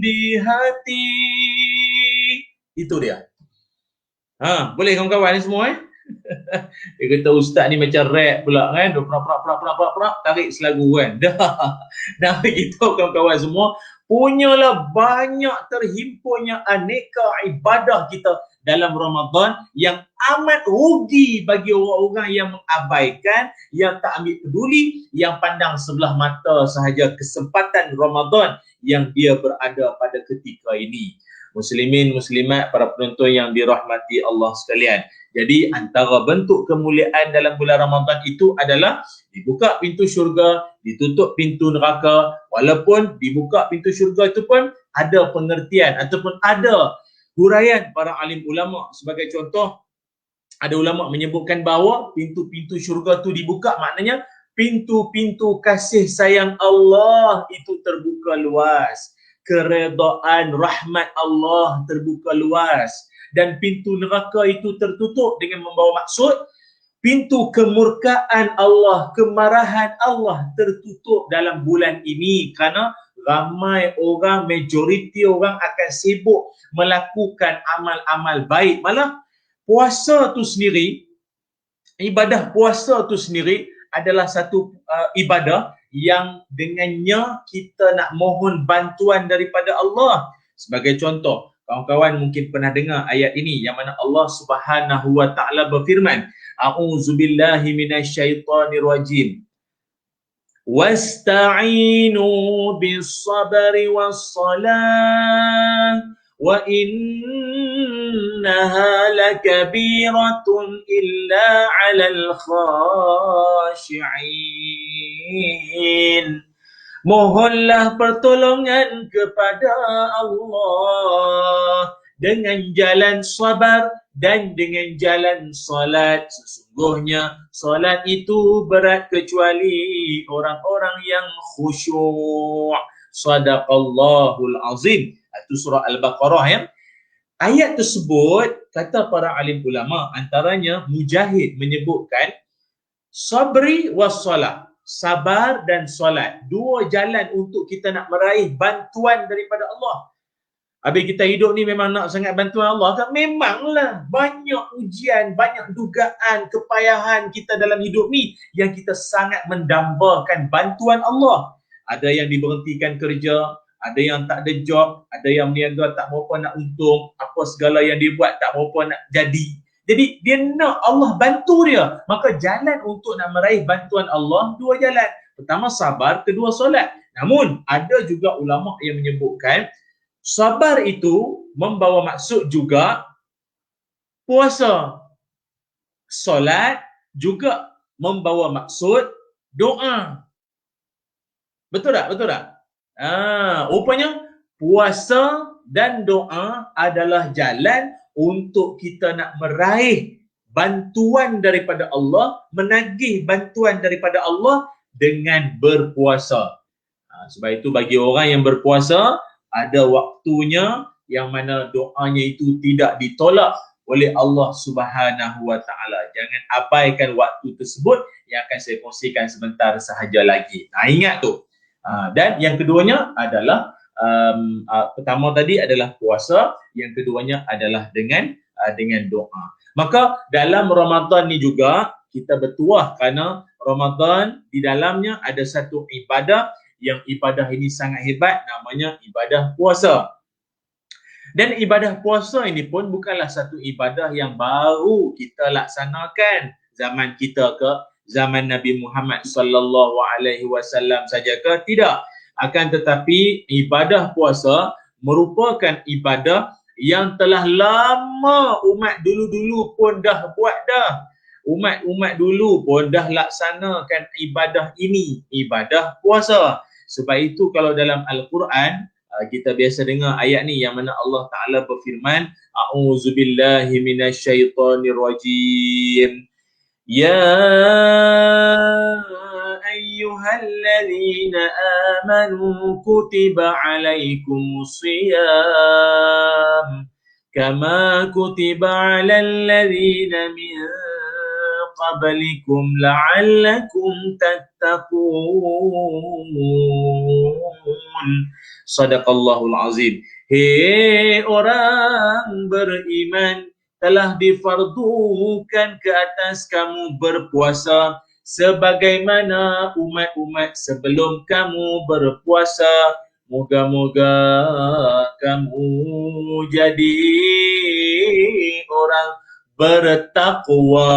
di hati. Itu dia. Boleh kawan-kawan ni semua Dia kata ustaz ni macam rap pula kan, prak tarik selagu kan. Dah begitu kawan-kawan semua, punyalah banyak terhimpunnya aneka ibadah kita dalam Ramadan yang amat rugi bagi orang-orang yang mengabaikan, yang tak ambil peduli, yang pandang sebelah mata sahaja kesempatan Ramadan yang dia berada pada ketika ini. Muslimin, muslimat, para penonton yang dirahmati Allah sekalian. Jadi antara bentuk kemuliaan dalam bulan Ramadan itu adalah dibuka pintu syurga, ditutup pintu neraka. Walaupun dibuka pintu syurga itu pun ada pengertian ataupun ada huraian para alim ulama. Sebagai contoh, ada ulama menyebutkan bahawa pintu-pintu syurga itu dibuka maknanya pintu-pintu kasih sayang Allah itu terbuka luas. Keredaan rahmat Allah terbuka luas. Dan pintu neraka itu tertutup dengan membawa maksud pintu kemurkaan Allah, kemarahan Allah tertutup dalam bulan ini kerana ramai orang, majoriti orang akan sibuk melakukan amal-amal baik. Malah puasa tu sendiri, ibadah puasa tu sendiri adalah satu ibadah yang dengannya kita nak mohon bantuan daripada Allah. Sebagai contoh, kawan-kawan mungkin pernah dengar ayat ini yang mana Allah Subhanahu wa taala berfirman, A'udzubillahi minasyaitonir rajim. Wasta'inu bis-sabri was-salah wa innaha lakabiratun illa 'alal khashi'in. Mohonlah pertolongan kepada Allah dengan jalan sabar dan dengan jalan salat. Sesungguhnya salat itu berat kecuali orang-orang yang khusyuk. Sadaqallahul azim. Itu surah Al-Baqarah ya. Ayat tersebut, kata para alim ulama, antaranya Mujahid menyebutkan sabri was salah, sabar dan solat. Dua jalan untuk kita nak meraih bantuan daripada Allah. Habis kita hidup ni memang nak sangat bantuan Allah kan? Memanglah. Banyak ujian, banyak dugaan, kepayahan kita dalam hidup ni yang kita sangat mendambakan bantuan Allah. Ada yang diberhentikan kerja, ada yang tak ada job, ada yang berniaga tak berapa nak untung, apa segala yang dia buat tak berapa nak jadi. Jadi dia nak Allah bantu dia. Maka jalan untuk nak meraih bantuan Allah, dua jalan. Pertama sabar, kedua solat. Namun ada juga ulama yang menyebutkan sabar itu membawa maksud juga puasa. Solat juga membawa maksud doa. Betul tak? Betul tak? Rupanya puasa dan doa adalah jalan untuk kita nak meraih bantuan daripada Allah, menagih bantuan daripada Allah dengan berpuasa. Sebab itu bagi orang yang berpuasa, ada waktunya yang mana doanya itu tidak ditolak oleh Allah Subhanahu wa taala. Jangan abaikan waktu tersebut yang akan saya kongsikan sebentar sahaja lagi. Ingat tu. Dan yang keduanya adalah pertama tadi adalah puasa, yang keduanya adalah dengan doa. Maka dalam Ramadan ni juga kita bertuah kerana Ramadan di dalamnya ada satu ibadah yang ibadah ini sangat hebat, namanya ibadah puasa. Dan ibadah puasa ini pun bukanlah satu ibadah yang baru kita laksanakan zaman kita ke zaman Nabi Muhammad sallallahu alaihi wasallam saja ke? Tidak. Akan tetapi ibadah puasa merupakan ibadah yang telah lama umat dulu-dulu pun dah buat dah. Umat dulu pun dah laksanakan ibadah ini, ibadah puasa. Sebab itu kalau dalam Al-Quran kita biasa dengar ayat ni yang mana Allah Ta'ala berfirman, A'udzubillahi minasyaitonirrajim. Ya ayyuhalladzina amanu kutiba alaikumus shiyam kama kutiba alal ladzina min qablikum la'allakum tattaqun. Sadaqallahul azim. Hei orang beriman, telah difardukan ke atas kamu berpuasa sebagaimana umat-umat sebelum kamu berpuasa. Moga-moga kamu jadi orang bertakwa.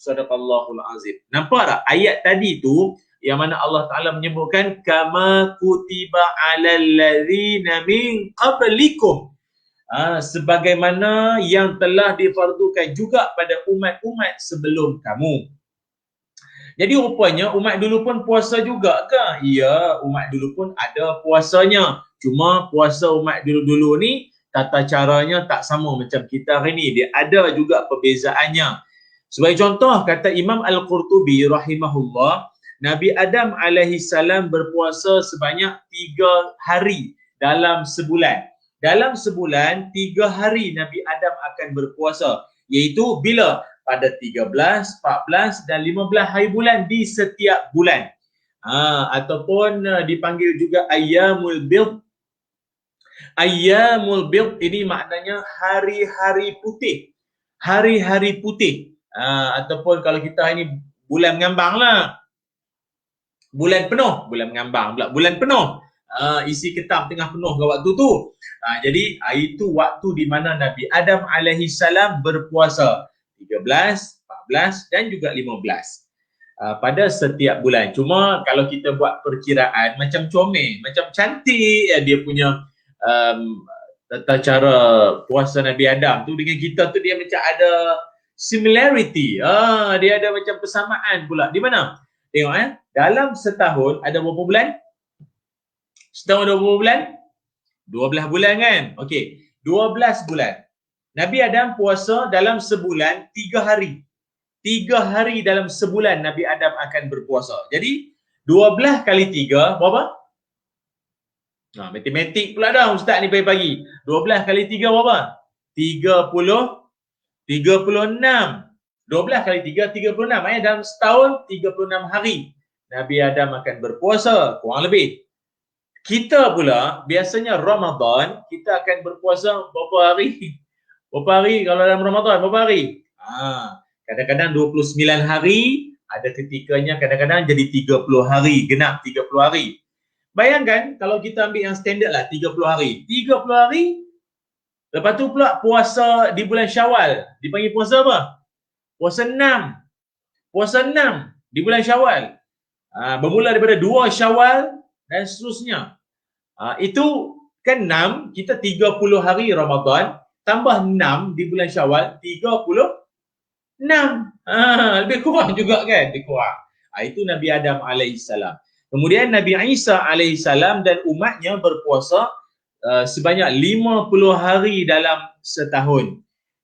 Sadaqallahul azim. Nampak tak ayat tadi tu yang mana Allah Ta'ala menyebutkan kama kutiba alal ladzina min qablikum, sebagaimana yang telah difardukan juga pada umat-umat sebelum kamu. Jadi rupanya umat dulu pun puasa juga ke? Ya, umat dulu pun ada puasanya. Cuma puasa umat dulu-dulu ni tata caranya tak sama macam kita hari ni. Dia ada juga perbezaannya. Sebagai contoh, kata Imam Al-Qurtubi rahimahullah, Nabi Adam alaihi salam berpuasa sebanyak 3 hari dalam sebulan. Dalam sebulan, 3 hari Nabi Adam akan berpuasa. Iaitu bila? Pada 13, 14 dan 15 hari bulan di setiap bulan. Ataupun dipanggil juga Ayyamul Bid. Ayyamul bid ini maknanya hari-hari putih. Hari-hari putih. Ataupun kalau kita ini bulan mengambang lah. Bulan penuh. Bulan mengambang pula. Bulan penuh. Isi ketam tengah penuh ke waktu tu. Jadi itu waktu di mana Nabi Adam alaihi salam berpuasa. 13, 14 dan juga 15. Pada setiap bulan. Cuma kalau kita buat perkiraan macam comel, macam cantik dia punya tata cara puasa Nabi Adam tu dengan kita tu dia macam ada similarity. Dia ada macam persamaan pula. Di mana? Tengok dalam setahun ada berapa bulan? Setahun ada berapa bulan? 12 bulan kan? Okey, 12 bulan. Nabi Adam puasa dalam sebulan 3 hari. 3 hari dalam sebulan Nabi Adam akan berpuasa. Jadi 12 kali 3 berapa? Matematik pula dah ustaz ni pagi-pagi. 12 kali 3 berapa? 36. 12 kali 3 36. Dalam setahun 36 hari Nabi Adam akan berpuasa kurang lebih. Kita pula biasanya Ramadan kita akan berpuasa berapa hari? Berapa hari kalau dalam Ramadan? Berapa hari? Kadang-kadang 29 hari, ada ketikanya kadang-kadang jadi 30 hari, genap 30 hari. Bayangkan kalau kita ambil yang standard lah 30 hari. 30 hari, lepas tu pula puasa di bulan Syawal. Dipanggil puasa apa? Puasa 6. Puasa 6 di bulan Syawal. Bermula daripada 2 Syawal dan seterusnya. Itu kan 6, kita 30 hari Ramadan, tambah 6 di bulan Syawal, 36. Lebih kurang juga kan? Lebih kurang. Itu Nabi Adam alaihissalam. Kemudian Nabi Isa alaihissalam dan umatnya berpuasa sebanyak 50 hari dalam setahun.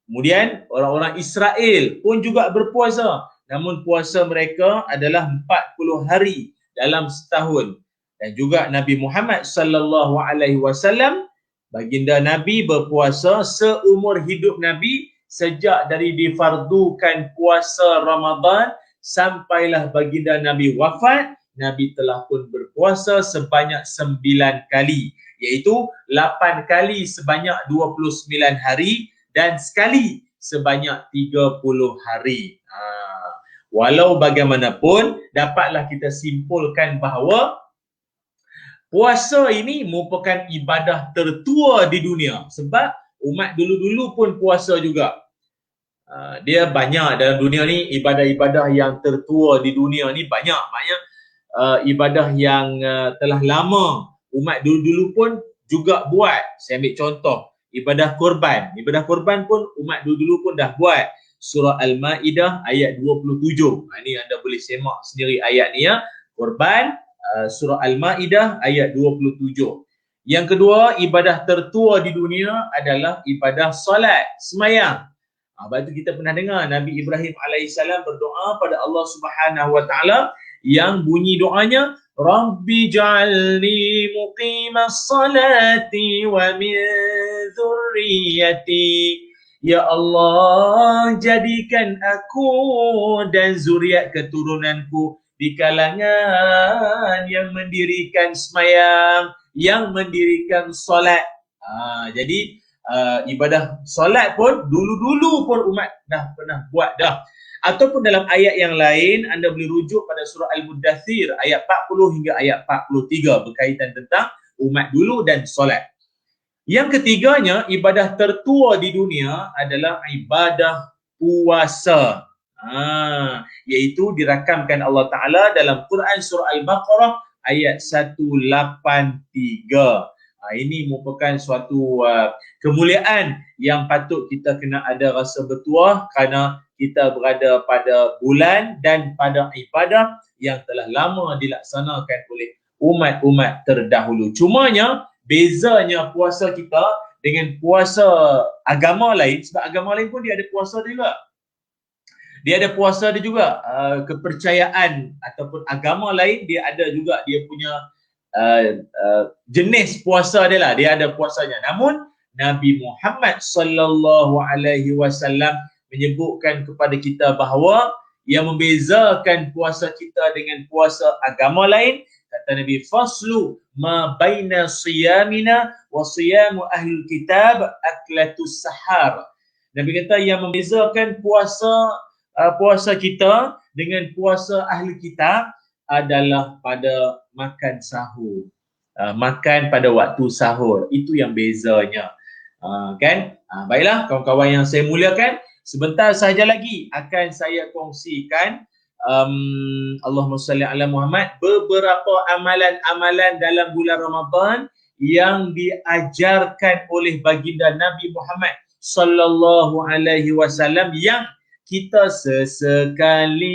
Kemudian orang-orang Israel pun juga berpuasa. Namun puasa mereka adalah 40 hari dalam setahun. Dan juga Nabi Muhammad sallallahu alaihi wasallam, baginda Nabi berpuasa seumur hidup Nabi sejak dari difardukan puasa Ramadan sampailah baginda Nabi wafat. Nabi telah pun berpuasa sebanyak 9 kali, iaitu 8 kali sebanyak 29 hari dan sekali sebanyak 30 hari. Walau bagaimanapun dapatlah kita simpulkan bahawa puasa ini merupakan ibadah tertua di dunia, sebab umat dulu-dulu pun puasa juga. Dia banyak dalam dunia ni, ibadah-ibadah yang tertua di dunia ni banyak. Maknanya ibadah yang telah lama umat dulu-dulu pun juga buat. Saya ambil contoh ibadah korban. Ibadah korban pun umat dulu-dulu pun dah buat. Surah Al-Ma'idah ayat 27. Ini anda boleh semak sendiri ayat ni ya. Korban, surah Al-Ma'idah ayat 27. Yang kedua, ibadah tertua di dunia adalah ibadah solat, semayang. Sebab itu kita pernah dengar Nabi Ibrahim alaihissalam berdoa pada Allah Subhanahu wa taala yang bunyi doanya, Rabbi ja'alni muqimas salati wa min dzurriyyati. Ya Allah, jadikan aku dan zuriat keturunanku di kalangan yang mendirikan semayang, yang mendirikan solat. Jadi ibadah solat pun dulu-dulu pun umat dah pernah buat dah. Ataupun dalam ayat yang lain anda boleh rujuk pada surah Al-Muddathir ayat 40 hingga ayat 43 berkaitan tentang umat dulu dan solat. Yang ketiganya, ibadah tertua di dunia adalah ibadah puasa. Iaitu dirakamkan Allah Ta'ala dalam Quran surah Al-Baqarah ayat 183. Ini merupakan suatu kemuliaan yang patut kita kena ada rasa bertuah kerana kita berada pada bulan dan pada ibadah yang telah lama dilaksanakan oleh umat-umat terdahulu. Cumanya bezanya puasa kita dengan puasa agama lain, sebab agama lain pun dia ada puasa dia juga. Dia ada puasa dia juga. Kepercayaan ataupun agama lain dia ada juga dia punya jenis puasa dia lah, dia ada puasanya. Namun Nabi Muhammad sallallahu alaihi wasallam menyebutkan kepada kita bahawa yang membezakan puasa kita dengan puasa agama lain, Kata Nabi, faslu ma baina siyamina wa siyamu ahlul kitab aklatus sahar. Nabi kata yang membezakan puasa kita dengan puasa ahli kitab adalah pada makan sahur. Makan pada waktu sahur, itu yang bezanya. Kan? Baiklah kawan-kawan yang saya muliakan, sebentar sahaja lagi akan saya kongsikan Allahumma salli ala Muhammad, beberapa amalan-amalan dalam bulan Ramadan yang diajarkan oleh baginda Nabi Muhammad sallallahu alaihi wasallam yang kita sesekali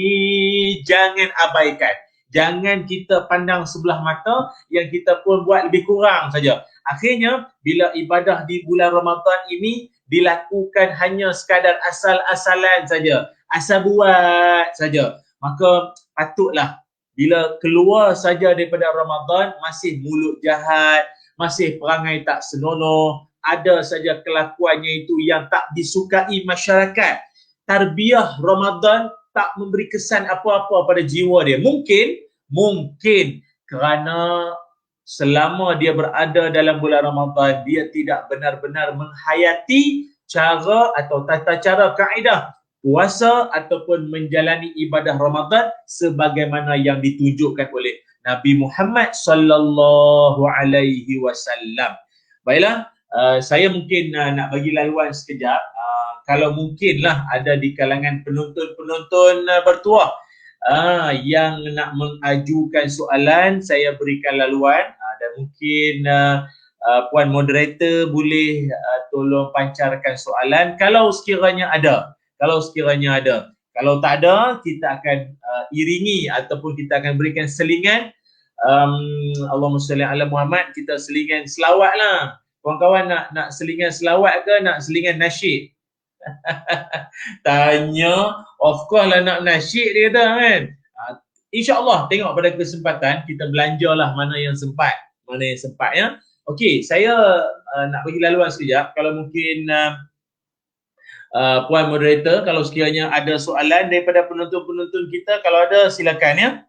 jangan abaikan. Jangan kita pandang sebelah mata, yang kita pun buat lebih kurang saja. Akhirnya bila ibadah di bulan Ramadan ini dilakukan hanya sekadar asal-asalan saja, asal buat saja, maka patutlah bila keluar saja daripada Ramadan masih mulut jahat, masih perangai tak senonoh, ada saja kelakuannya itu yang tak disukai masyarakat. Tarbiyah Ramadan tak memberi kesan apa-apa pada jiwa dia. Mungkin kerana selama dia berada dalam bulan Ramadan, dia tidak benar-benar menghayati cara atau tata cara kaedah puasa ataupun menjalani ibadah Ramadan sebagaimana yang ditunjukkan oleh Nabi Muhammad sallallahu alaihi wasallam. Baiklah, saya mungkin nak bagi laluan sekejap. Kalau mungkinlah ada di kalangan penonton-penonton bertuah yang nak mengajukan soalan, saya berikan laluan, dan mungkin puan moderator boleh tolong pancarkan soalan kalau sekiranya ada. Kalau tak ada, kita akan iringi ataupun kita akan berikan selingan Allahumma salli ala Muhammad, kita selingan selawat lah. Kawan-kawan nak selingan selawat ke nak selingan nasyid? Tanya, of course lah nak nasyid dia kata kan. InsyaAllah tengok pada kesempatan kita belanjalah mana yang sempat ya. Okey, saya nak bagi laluan sekejap. Kalau mungkin puan moderator, kalau sekiranya ada soalan daripada penonton-penonton kita, kalau ada silakan ya.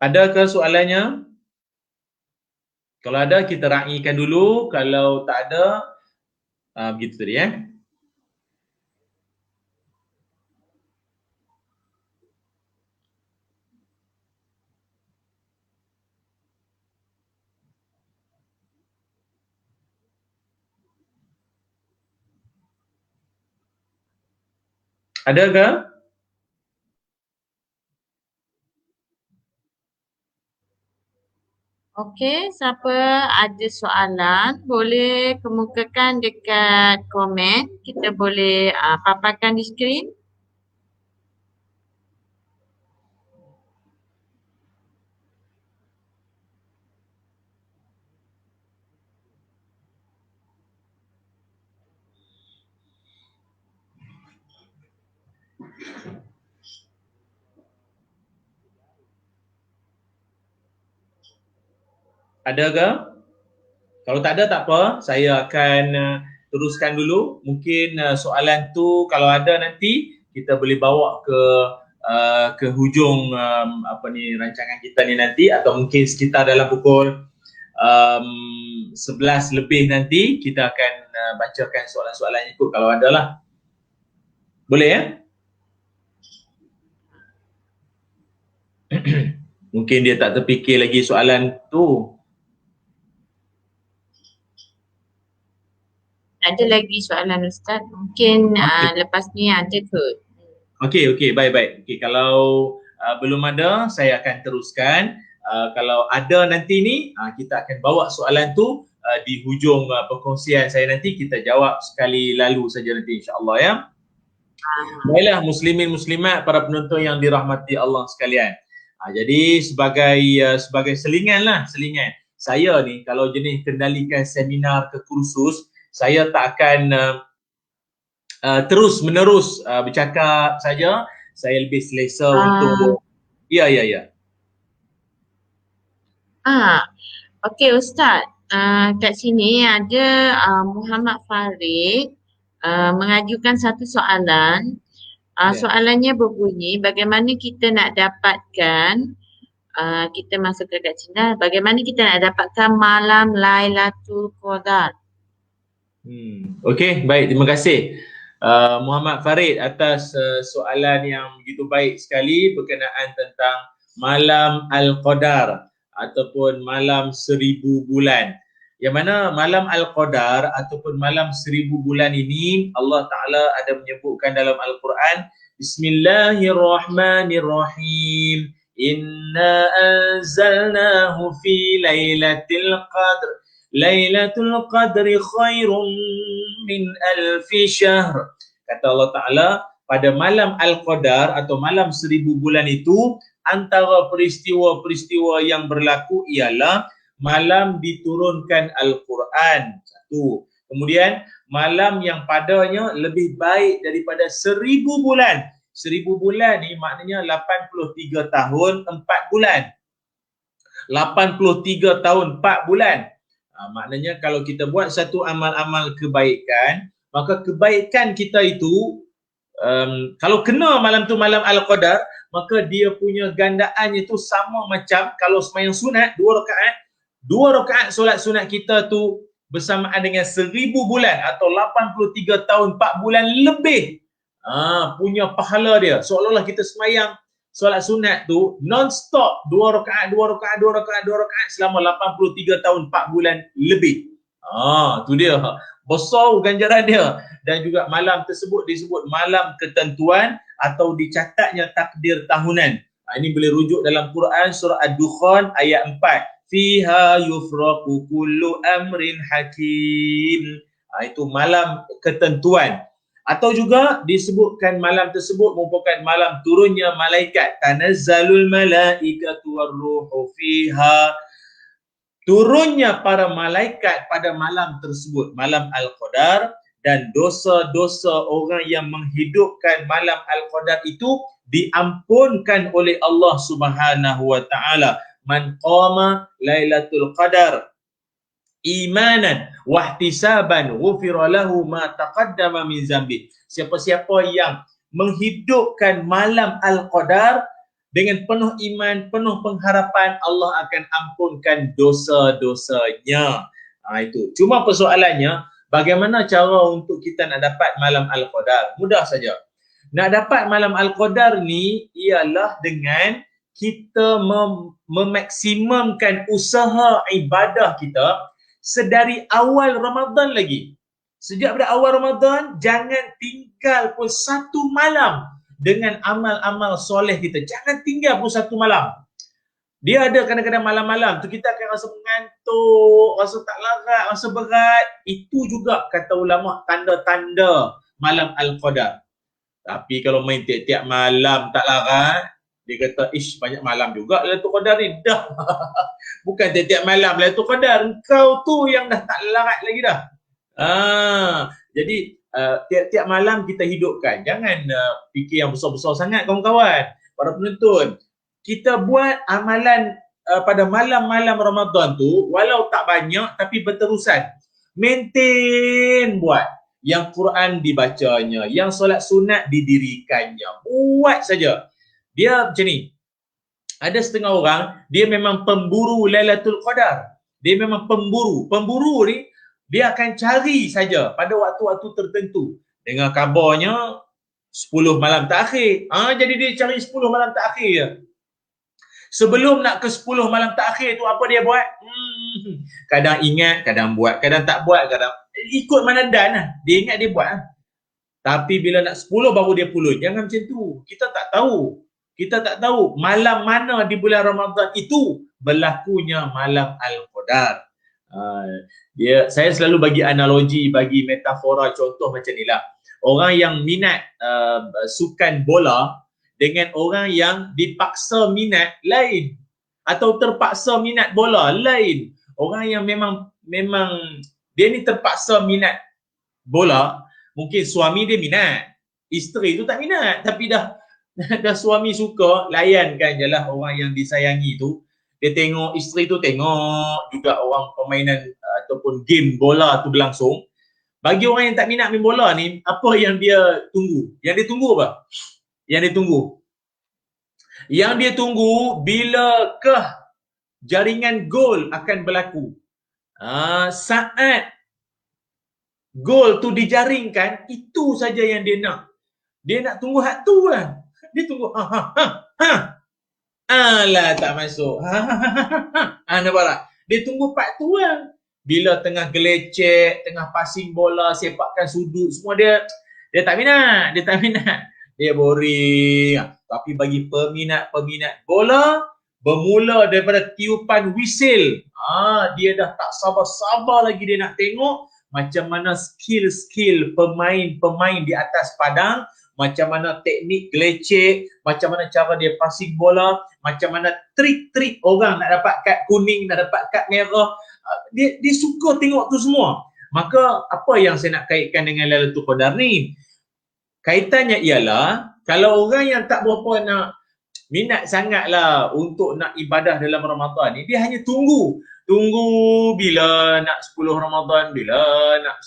Adakah soalannya? Kalau ada kita raikan dulu, kalau tak ada begitu tadi ya. Adakah?
Okey, siapa ada soalan boleh kemukakan dekat komen. Kita boleh paparkan di skrin.
Adakah? Kalau tak ada tak apa, saya akan teruskan dulu. Mungkin soalan tu kalau ada nanti kita boleh bawa ke hujung rancangan kita ni nanti, atau mungkin sekitar dalam pukul 11 lebih nanti kita akan bacakan soalan-soalan ikut kalau ada lah. Boleh ya? Mungkin dia tak terfikir lagi soalan tu.
Ada lagi soalan Ustaz? Mungkin lepas ni ada kot.
Okey, baik. Okey, kalau belum ada, saya akan teruskan. Kalau ada nanti ni, kita akan bawa soalan tu di hujung perkongsian saya nanti, kita jawab sekali lalu saja nanti insya-Allah ya. Baiklah muslimin muslimat, para penonton yang dirahmati Allah sekalian. Jadi sebagai selingan. Saya ni kalau jenis kendalikan seminar ke kursus, saya tak akan terus menerus bercakap saja. Saya lebih selesa untuk ya.
Okey Ustaz, kat sini ada Muhammad Farid mengajukan satu soalan. Soalannya berbunyi, bagaimana kita nak dapatkan, kita masuk ke kat sini dah, bagaimana kita nak dapatkan malam Lailatul Qadar?
Okey, baik, terima kasih Muhammad Farid atas soalan yang begitu baik sekali berkenaan tentang malam Al-Qadar ataupun malam 1000 bulan. Yang mana malam Al-Qadar ataupun malam 1000 bulan ini Allah Ta'ala ada menyebutkan dalam Al-Quran, Bismillahirrahmanirrahim, Inna anzalnahu fi laylatil qadr, Lailatul Qadri khairun min alfi syahr. Kata Allah Ta'ala, pada malam Al-Qadar atau malam 1000 bulan itu, antara peristiwa-peristiwa yang berlaku ialah malam diturunkan Al-Quran. Satu. Kemudian malam yang padanya lebih baik daripada 1000 bulan. 1000 bulan ni maknanya 83 tahun 4 bulan. 83 tahun 4 bulan. Maknanya kalau kita buat satu amal-amal kebaikan, maka kebaikan kita itu kalau kena malam tu malam Al-Qadar, maka dia punya gandaan itu sama macam kalau sembahyang sunat 2 rakaat solat sunat kita tu bersamaan dengan 1000 bulan atau 83 tahun 4 bulan lebih punya pahala dia. Seolah-olah kita sembahyang solat sunat tu non-stop 2 rakaat selama 83 tahun 4 bulan lebih. Tu dia. Besar ganjaran dia. Dan juga malam tersebut disebut malam ketentuan atau dicatatnya takdir tahunan. Ini boleh rujuk dalam Quran surah Ad-Dukhan ayat 4. Fiha yufraqu kullu amrin hakim. Itu malam ketentuan. Atau juga disebutkan malam tersebut merupakan malam turunnya malaikat. Tanazzalul malaikatu warruhu fiha. Turunnya para malaikat pada malam tersebut, malam Al-Qadar, dan dosa-dosa orang yang menghidupkan malam Al-Qadar itu diampunkan oleh Allah Subhanahu wa taala. Man qama Lailatul Qadar imanan wahtisaban ghufira lahu ma taqaddama min zambi. Siapa-siapa yang menghidupkan malam Al-Qadar dengan penuh iman, penuh pengharapan, Allah akan ampunkan dosa-dosanya. Itu. Cuma persoalannya, bagaimana cara untuk kita nak dapat malam Al-Qadar? Mudah saja. Nak dapat malam Al-Qadar ni ialah dengan kita memaksimumkan usaha ibadah kita sedari awal Ramadan lagi. Sejak pada awal Ramadan, jangan tinggal pun satu malam dengan amal-amal soleh kita. Jangan tinggal pun satu malam. Dia ada kadang-kadang malam-malam tu kita akan rasa mengantuk, rasa tak larat, rasa berat. Itu juga kata ulama tanda-tanda malam Al-Qadar. Tapi kalau main tiap-tiap malam tak larat, dia kata, banyak malam juga Lailatul Qadar ni. Dah. Bukan tiap-tiap malam Lailatul Qadar. Engkau tu yang dah tak larat lagi dah. Jadi, tiap-tiap malam kita hidupkan. Jangan fikir yang besar-besar sangat kawan-kawan. Para penonton. Kita buat amalan pada malam-malam Ramadan tu, walau tak banyak tapi berterusan. Maintain buat. Yang Quran dibacanya, yang solat sunat didirikannya. Buat saja. Dia macam ni. Ada setengah orang, dia memang pemburu Lailatul Qadar. Dia memang pemburu. Pemburu ni, dia akan cari saja pada waktu-waktu tertentu. Dengar kabarnya 10 malam terakhir. Jadi dia cari 10 malam terakhir je. Sebelum nak ke 10 malam terakhir tu apa dia buat? Kadang ingat, kadang buat, kadang tak buat, kadang ikut mana dan lah. Dia ingat dia buat lah. Tapi bila nak 10 baru dia pulut. Jangan macam tu. Kita tak tahu. Kita tak tahu malam mana di bulan Ramadan itu berlakunya malam Al-Qadar. Saya selalu bagi analogi, bagi metafora, contoh macam ni lah. Orang yang minat sukan bola dengan orang yang dipaksa minat lain. Atau terpaksa minat bola lain. Orang yang memang dia ni terpaksa minat bola, mungkin suami dia minat, isteri tu tak minat, tapi dah suami suka, layankan je lah orang yang disayangi tu. Dia tengok, isteri tu tengok juga orang permainan ataupun game bola tu berlangsung, bagi orang yang tak minat main bola ni, apa yang dia tunggu? Yang dia tunggu apa? Yang dia tunggu bilakah jaringan gol akan berlaku. Saat gol tu dijaringkan, itu saja yang dia nak. Dia nak tunggu hak tu kan. Dia tunggu alah tak masuk. Nampak tak? Dia tunggu part tu kan. Bila tengah gelecek, tengah passing bola, sepakkan sudut, semua dia tak minat. Dia boring. Tapi bagi peminat bola, bermula daripada tiupan whistle, dia dah tak sabar-sabar lagi dia nak tengok macam mana skill-skill pemain-pemain di atas padang, macam mana teknik gelecek, macam mana cara dia passing bola, macam mana trik-trik orang nak dapat kad kuning, nak dapat kad merah. Dia suka tengok tu semua. Maka apa yang saya nak kaitkan dengan Lailatul Qadar ni? Kaitannya ialah kalau orang yang tak berapa nak minat sangatlah untuk nak ibadah dalam Ramadan ni, dia hanya tunggu bila nak 10 Ramadan, bila nak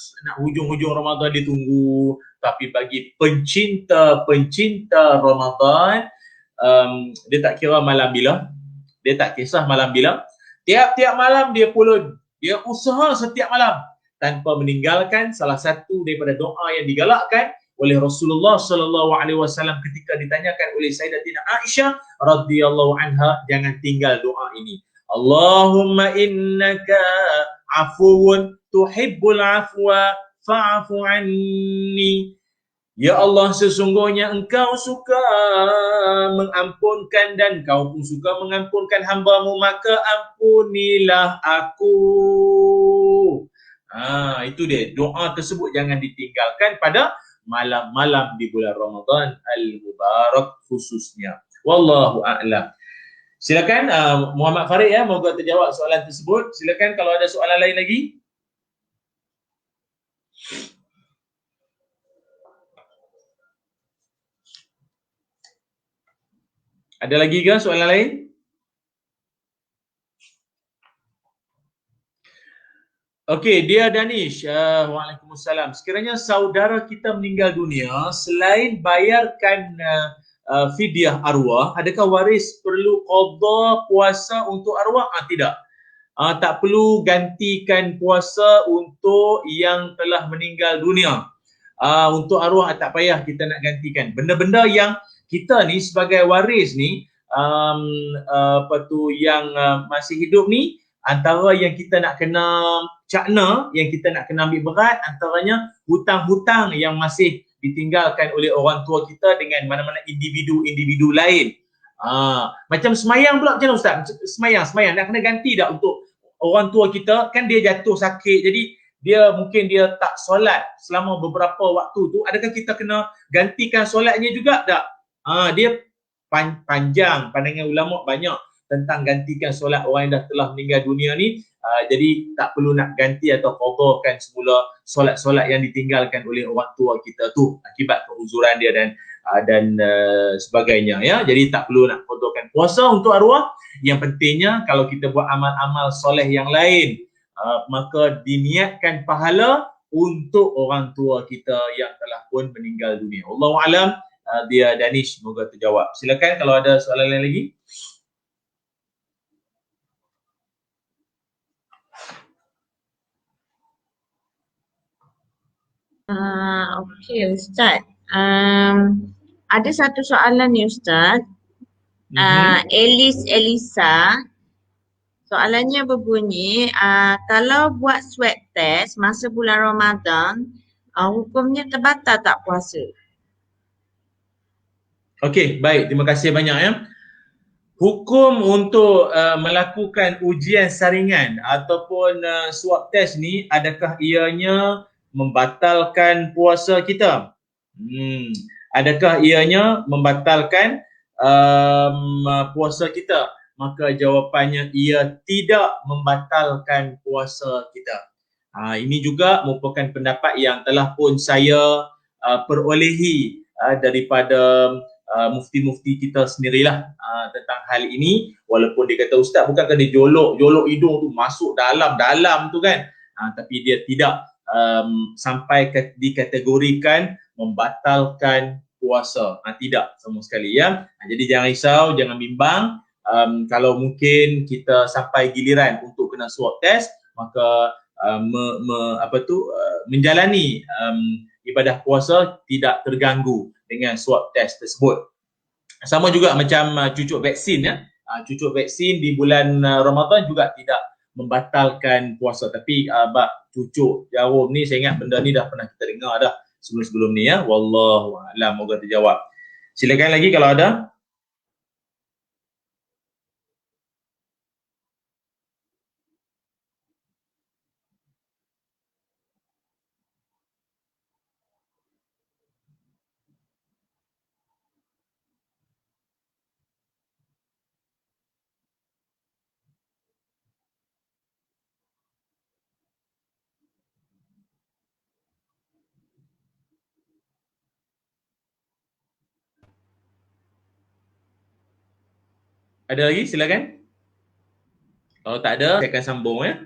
hujung-hujung Ramadan dia tunggu. Tapi bagi pencinta Ramadan, dia tak kira malam bila, dia tak kisah malam bila, tiap-tiap malam dia usaha setiap malam tanpa meninggalkan salah satu daripada doa yang digalakkan oleh Rasulullah sallallahu alaihi wasallam ketika ditanyakan oleh Sayyidatina Aisyah radhiyallahu anha, jangan tinggal doa ini. Allahumma innaka afuwun tuhibbul afwa fa'fu anni. Ya Allah, sesungguhnya engkau suka mengampunkan dan kau pun suka mengampunkan hamba-Mu, maka ampunilah aku. Itu dia. Doa tersebut jangan ditinggalkan pada malam-malam di bulan Ramadan al-Mubarak khususnya. Wallahu a'lam. Silakan Muhammad Farid ya, moga terjawab soalan tersebut. Silakan kalau ada soalan lain lagi. Ada lagi ke soalan lain? Okey, dia Danish. Waalaikumsalam. Sekiranya saudara kita meninggal dunia, selain bayarkan fidyah arwah, adakah waris perlu qada puasa untuk arwah? Tidak. Tak perlu gantikan puasa untuk yang telah meninggal dunia. Untuk arwah tak payah kita nak gantikan. Benda-benda yang kita ni sebagai waris ni, yang masih hidup ni, antara yang kita nak kena cakna, yang kita nak kena ambil berat, antaranya hutang-hutang yang masih ditinggalkan oleh orang tua kita dengan mana-mana individu lain. Macam semayang pula macam mana Ustaz? Semayang nak kena ganti tak untuk orang tua kita? Kan dia jatuh sakit, jadi mungkin dia tak solat selama beberapa waktu tu. Adakah kita kena gantikan solatnya juga tak? Dia panjang, pandangan ulama banyak tentang gantikan solat orang yang dah telah meninggal dunia ni. Jadi tak perlu nak ganti atau qadakan semula solat-solat yang ditinggalkan oleh orang tua kita tu akibat keuzuran dia dan sebagainya ya. Jadi tak perlu nak qadakan puasa untuk arwah. Yang pentingnya kalau kita buat amal-amal soleh yang lain, maka diniatkan pahala untuk orang tua kita yang telah pun meninggal dunia. Wallahu alam. Dia Danish, semoga terjawab. Silakan kalau ada soalan lain lagi.
Okey Ustaz. Ada satu soalan ni Ustaz. Elisa. Soalannya berbunyi, kalau buat swab test masa bulan Ramadan, hukumnya terbatal tak puasa?
Okey, baik. Terima kasih banyak ya. Hukum untuk melakukan ujian saringan ataupun swab test ni, adakah ianya membatalkan puasa kita? Adakah ianya membatalkan puasa kita? Maka jawapannya ia tidak membatalkan puasa kita. Ini juga merupakan pendapat yang telah pun saya perolehi daripada mufti-mufti kita sendirilah tentang hal ini. Walaupun dia kata Ustaz, bukankah dia jolok hidung tu masuk dalam tu kan? tapi dia tidak sampai dikategorikan membatalkan puasa. Tidak sama sekali ya. Jadi jangan risau, jangan bimbang. Kalau mungkin kita sampai giliran untuk kena swab test, maka menjalani ibadah puasa tidak terganggu dengan swab test tersebut. Sama juga macam cucuk vaksin ya. Cucuk vaksin di bulan Ramadan juga tidak membatalkan puasa, tapi bab cucuk jarum ni saya ingat benda ni dah pernah kita dengar dah sebelum-sebelum ni ya. Wallahu a'lam, moga terjawab. Silakan lagi kalau ada. Ada lagi? Silakan. Kalau tak ada, saya akan sambung ya.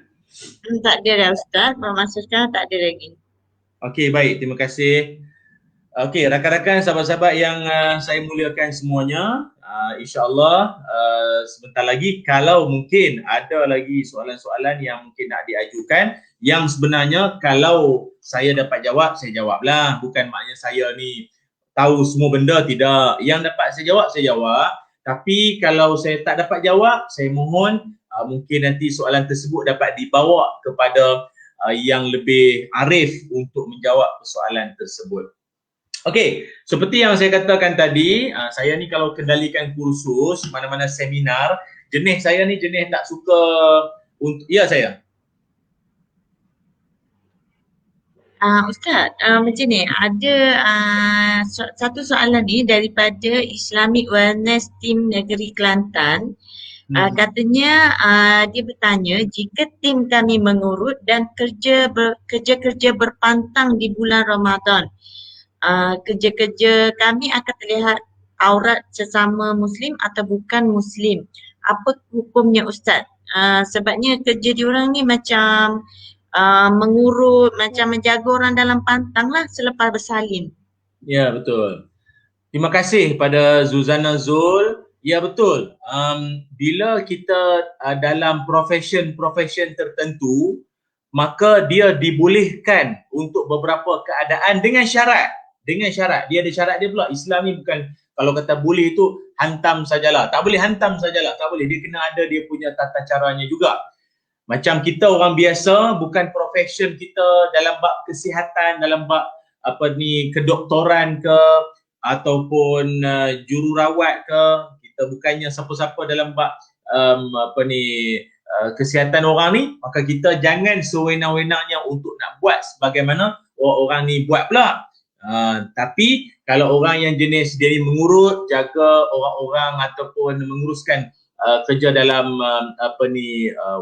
Tak ada dah Ustaz, masa sekarang tak ada lagi.
Okey, baik. Terima kasih. Okey, rakan-rakan, sahabat-sahabat yang saya muliakan semuanya, insya-Allah sebentar lagi kalau mungkin ada lagi soalan-soalan yang mungkin nak diajukan, yang sebenarnya kalau saya dapat jawab, saya jawablah. Bukan maknanya saya ni tahu semua benda, tidak. Yang dapat saya jawab. Tapi kalau saya tak dapat jawab, saya mohon mungkin nanti soalan tersebut dapat dibawa kepada yang lebih arif untuk menjawab persoalan tersebut. Okey, seperti yang saya katakan tadi, saya ni kalau kendalikan kursus, mana-mana seminar, jenis saya ni jenis tak suka untuk, ya saya.
Ustaz, macam ni, ada satu soalan ni daripada Islamic Wellness Team Negeri Kelantan. Katanya dia bertanya, jika tim kami mengurut dan kerja berpantang di bulan Ramadan, kerja-kerja kami akan terlihat aurat sesama Muslim atau bukan Muslim. Apa hukumnya Ustaz? Sebabnya kerja diorang ni macam mengurut, macam menjaga orang dalam pantang lah selepas bersalin.
Ya, betul. Terima kasih pada Zuzana Zul. Ya, betul. Bila kita dalam profession tertentu, maka dia dibolehkan untuk beberapa keadaan dengan syarat. Dia ada syarat dia pula. Islam ni bukan kalau kata boleh tu hantam sajalah. Tak boleh hantam sajalah, tak boleh. Dia kena ada dia punya tata caranya juga. Macam kita orang biasa, bukan profession kita dalam bab kesihatan, dalam bab kedoktoran ke ataupun jururawat ke, kita bukannya siapa-siapa dalam bab kesihatan orang ni, maka kita jangan sewenang-wenangnya untuk nak buat sebagaimana orang ni buat pula. Tapi kalau orang yang jenis dia ni mengurut, jaga orang-orang ataupun menguruskan kerja dalam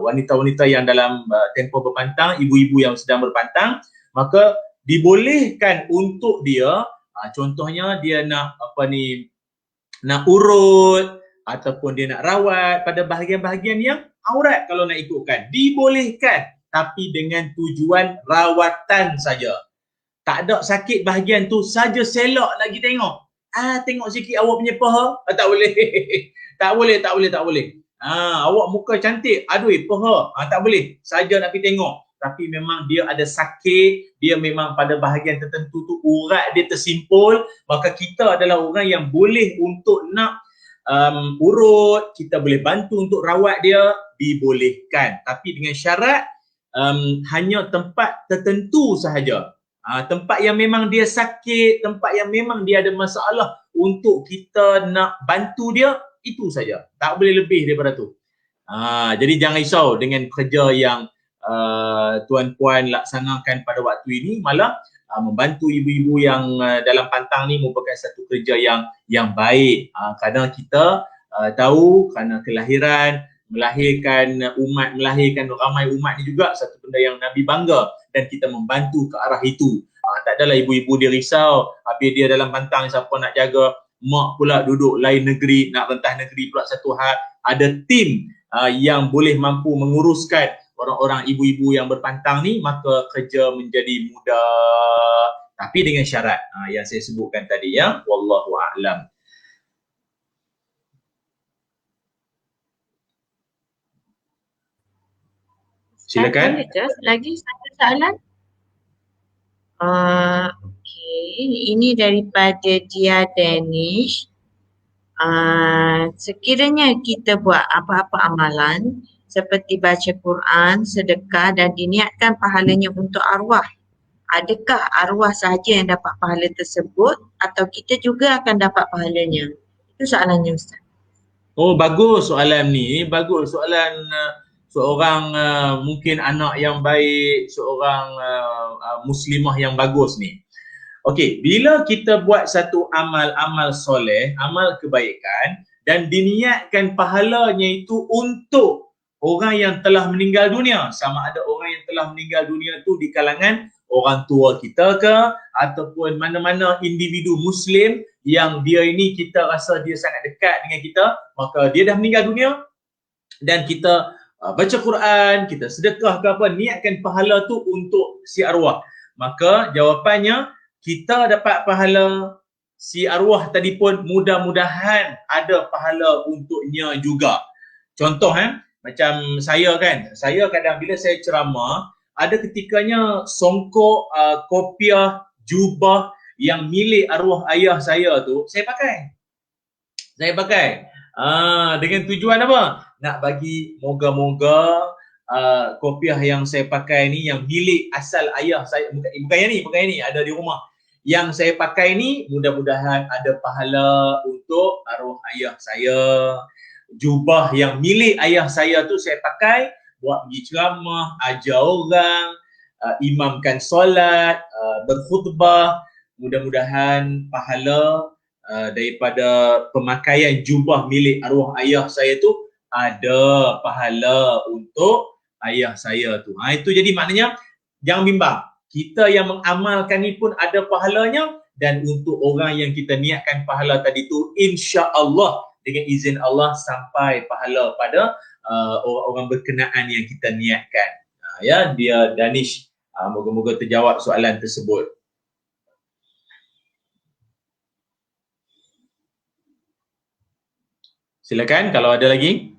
wanita-wanita yang dalam tempoh berpantang, ibu-ibu yang sedang berpantang, maka dibolehkan untuk dia, contohnya dia nak nak urut ataupun dia nak rawat pada bahagian-bahagian yang aurat, kalau nak ikutkan dibolehkan, tapi dengan tujuan rawatan saja. Tak ada sakit bahagian tu saja selok lagi tengok. Tengok sikit awak punya paha. Tak boleh. tak boleh. Awak muka cantik. Aduh, paha. Tak boleh. Saja nak pergi tengok. Tapi memang dia ada sakit, dia memang pada bahagian tertentu tu urat dia tersimpul, maka kita adalah orang yang boleh untuk nak urut, kita boleh bantu untuk rawat dia, dibolehkan. Tapi dengan syarat hanya tempat tertentu sahaja. Tempat yang memang dia sakit, tempat yang memang dia ada masalah, untuk kita nak bantu dia, itu saja. Tak boleh lebih daripada tu. Jadi jangan risau dengan kerja yang tuan-puan laksanakan pada waktu ini, malah membantu ibu-ibu yang dalam pantang ni merupakan satu kerja yang baik. Kadang kita tahu kerana kelahiran, melahirkan umat, melahirkan ramai umat ni juga satu benda yang Nabi bangga, dan kita membantu ke arah itu. Tak adalah ibu-ibu dia risau, habis dia dalam pantang siapa nak jaga, mak pula duduk lain negeri, nak rentah negeri pula satu hal. Ada tim yang boleh mampu menguruskan orang-orang ibu-ibu yang berpantang ni, maka kerja menjadi mudah. Tapi dengan syarat yang saya sebutkan tadi ya. Wallahu a'lam. Silakan.
Lagi satu soalan. Okey, ini daripada Dia Danish. Sekiranya kita buat apa-apa amalan seperti baca Quran, sedekah dan diniatkan pahalanya untuk arwah, adakah arwah sahaja yang dapat pahala tersebut atau kita juga akan dapat pahalanya? Itu soalannya Ustaz.
Oh, bagus soalan ni. Bagus soalan seorang mungkin anak yang baik, seorang muslimah yang bagus ni. Okey, bila kita buat satu amal soleh, amal kebaikan dan diniatkan pahalanya itu untuk orang yang telah meninggal dunia, sama ada orang yang telah meninggal dunia tu di kalangan orang tua kita ke ataupun mana-mana individu muslim yang dia ini kita rasa dia sangat dekat dengan kita, maka dia dah meninggal dunia dan kita baca Quran, kita sedekah ke apa, niatkan pahala tu untuk si arwah, maka jawapannya kita dapat pahala, si arwah tadi pun mudah-mudahan ada pahala untuknya juga. Contoh macam saya kan, saya kadang bila saya ceramah, ada ketikanya songkok kopiah jubah yang milik arwah ayah saya tu saya pakai. Dengan tujuan apa? Nak bagi moga-moga kopiah yang saya pakai ni yang milik asal ayah saya, bukan yang ni ada di rumah. Yang saya pakai ni mudah-mudahan ada pahala untuk arwah ayah saya. Jubah yang milik ayah saya tu saya pakai buat pergi ceramah, ajar orang, imamkan solat, berkhutbah. Mudah-mudahan pahala daripada pemakaian jubah milik arwah ayah saya tu ada pahala untuk ayah saya tu. Itu jadi maknanya jangan bimbang. Kita yang mengamalkan ni pun ada pahalanya, dan untuk orang yang kita niatkan pahala tadi tu, insya-Allah dengan izin Allah sampai pahala pada orang-orang berkenaan yang kita niatkan. Ya, dia Danish. Moga-moga terjawab soalan tersebut. Silakan kalau ada lagi.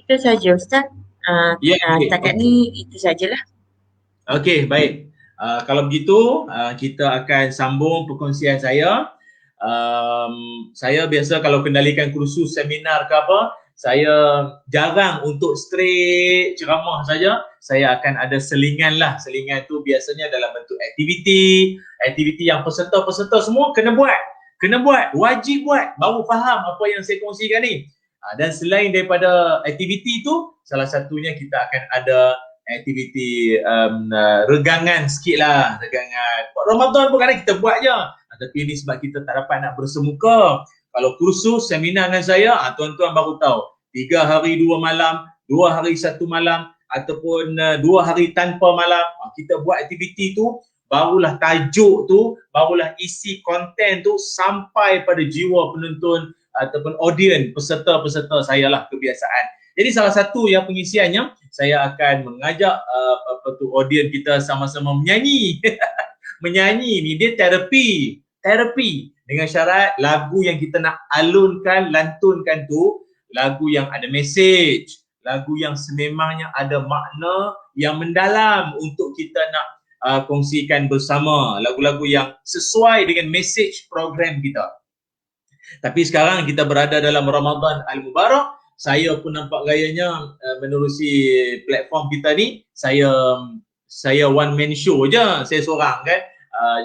Itu saja Ustaz. Setakat ni itu sajalah.
Okey, baik. Kalau begitu, kita akan sambung perkongsian saya. Saya biasa kalau kendalikan kursus, seminar ke apa, saya jarang untuk straight ceramah saja. Saya akan ada selingan lah. Selingan tu biasanya dalam bentuk aktiviti yang peserta-peserta semua kena buat, wajib buat, baru faham apa yang saya kongsikan ni. Dan selain daripada aktiviti tu, salah satunya kita akan ada aktiviti regangan sikit lah, regangan. Ramadan pun kadang kita buat je. Tapi ni sebab kita tak dapat nak bersemuka. Kalau kursus, seminar dengan saya, tuan-tuan baru tahu. 3 hari 2 malam, 2 hari 1 malam, ataupun 2 hari tanpa malam. Kita buat aktiviti tu, barulah tajuk tu, barulah isi konten tu sampai pada jiwa penonton ataupun audiens, peserta-peserta saya lah kebiasaan. Jadi salah satu yang pengisiannya, saya akan mengajak audiens kita sama-sama menyanyi. Menyanyi ni dia terapi dengan syarat lagu yang kita nak alunkan, lantunkan tu lagu yang ada message, lagu yang sememangnya ada makna yang mendalam untuk kita nak kongsikan bersama, lagu-lagu yang sesuai dengan message program kita. Tapi sekarang kita berada dalam Ramadan Al-Mubarak, saya pun nampak gayanya menerusi platform kita ni, saya one man show je, saya seorang kan.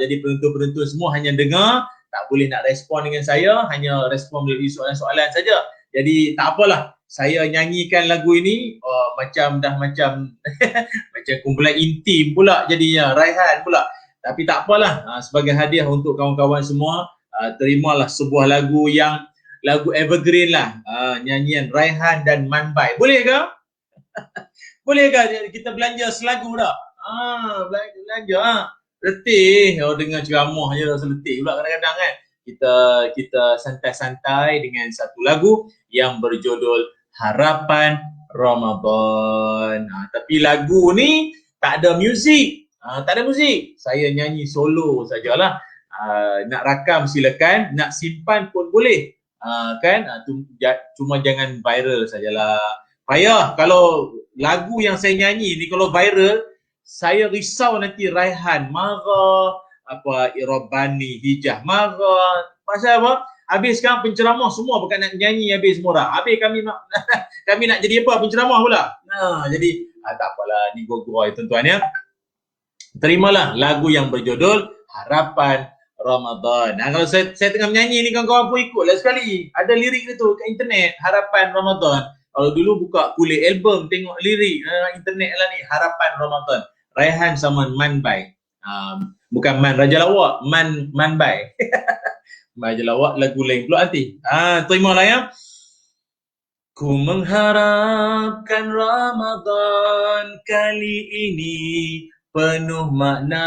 Jadi penonton-penonton semua hanya dengar, tak boleh nak respon dengan saya, hanya respon melalui soalan-soalan saja. Jadi tak apalah, saya nyanyikan lagu ini macam macam kumpulan intim pula jadinya, raihan pula. Tapi tak apalah, sebagai hadiah untuk kawan-kawan semua, terimalah sebuah lagu evergreen lah, nyanyian Raihan dan Manbai. Boleh ke? Boleh ke kita belanja selagu tak? Belanja letih, dengar ceramah je rasa letih pula kadang-kadang kan. kita santai-santai dengan satu lagu yang berjudul Harapan Ramadan. Tapi lagu ni tak ada muzik. Tak ada muzik. Saya nyanyi solo sajalah. Nak rakam silakan, nak simpan pun boleh. Kan? Cuma jangan viral sajalah. Payah kalau lagu yang saya nyanyi ni kalau viral, saya risau nanti Raihan marah, Irobani Hijah marah. Pasal apa? Habis sekarang penceramah semua bukan nak nyanyi habis semua dah. Habis kami nak kami nak jadi apa? Penceramah pula. Jadi tak apalah, ni gurau tuan-tuan ya. Terimalah lagu yang berjudul Harapan Ramadan. Kalau saya tengah menyanyi ni kawan-kawan pun ikutlah sekali. Ada lirik dia tu kat internet, Harapan Ramadan. Kalau dulu buka kulit album tengok lirik internet lah ni, Harapan Ramadan. Raihan sama Man Bai. Bukan Man Raja Lawak, Man Bai. Raja Lawak lagu lain pula nanti. Terimalah ya. Ku mengharapkan Ramadan kali ini penuh makna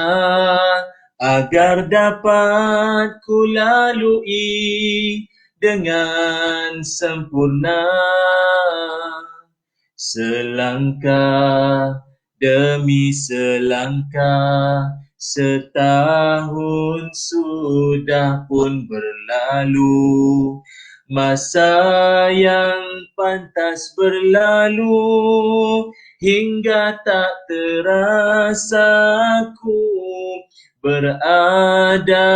agar dapat ku lalui dengan sempurna. Selangkah demi selangkah, setahun sudah pun berlalu. Masa yang pantas berlalu hingga tak terasa ku berada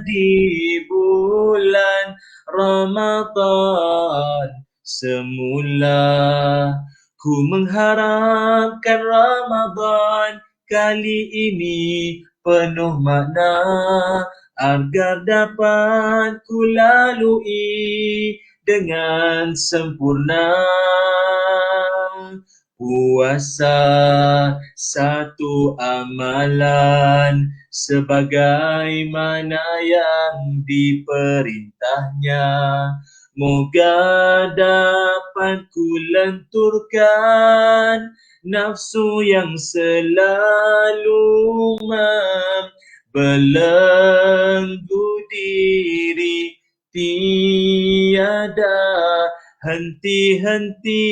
di bulan Ramadan. Semula ku mengharapkan Ramadan kali ini penuh makna agar dapat ku lalui dengan sempurna. Puasa satu amalan sebagaimana yang diperintahnya. Moga dapat ku lenturkan nafsu yang selalu membelenggu diri, tiada henti-henti.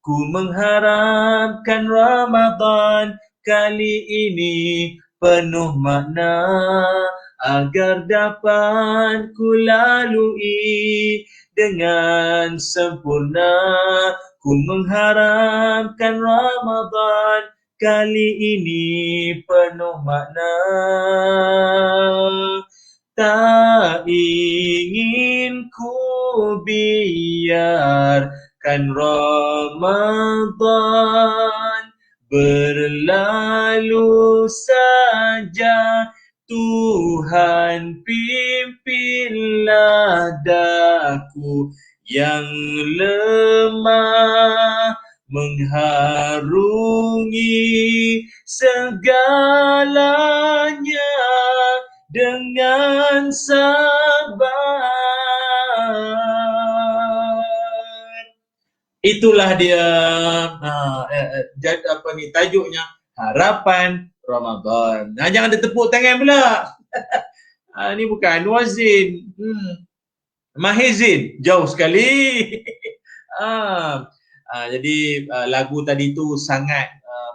Ku mengharapkan Ramadan kali ini penuh makna agar dapat ku lalui dengan sempurna. Ku mengharapkan Ramadan kali ini penuh makna. Tak ingin ku biarkan Ramadan berlalu saja. Tuhan pimpinlah daku yang lemah mengharungi segalanya dengan sabar. Itulah dia tajuknya Harapan Ramadan. Jangan ada tepuk tangan pula. Ni bukan Wazin. Mahizin, jauh sekali. Jadi lagu tadi tu sangat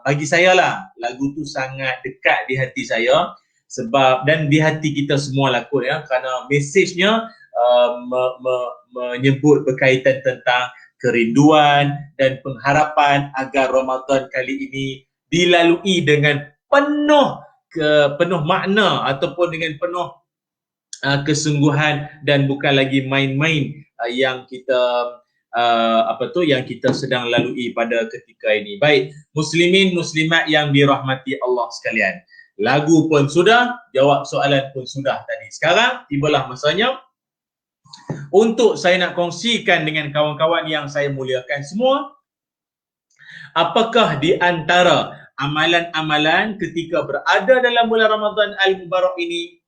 bagi saya lah, lagu tu sangat dekat di hati saya sebab dan di hati kita semua lah kot ya, kerana mesejnya menyebut berkaitan tentang kerinduan dan pengharapan agar Ramadan kali ini dilalui dengan penuh makna ataupun dengan penuh kesungguhan dan bukan lagi main-main yang kita yang kita sedang lalui pada ketika ini. Baik, muslimin muslimat yang dirahmati Allah sekalian. Lagu pun sudah, jawab soalan pun sudah tadi. Sekarang tibalah masanya untuk saya nak kongsikan dengan kawan-kawan yang saya muliakan semua, apakah di antara amalan-amalan ketika berada dalam bulan Ramadan Al-Mubarak ini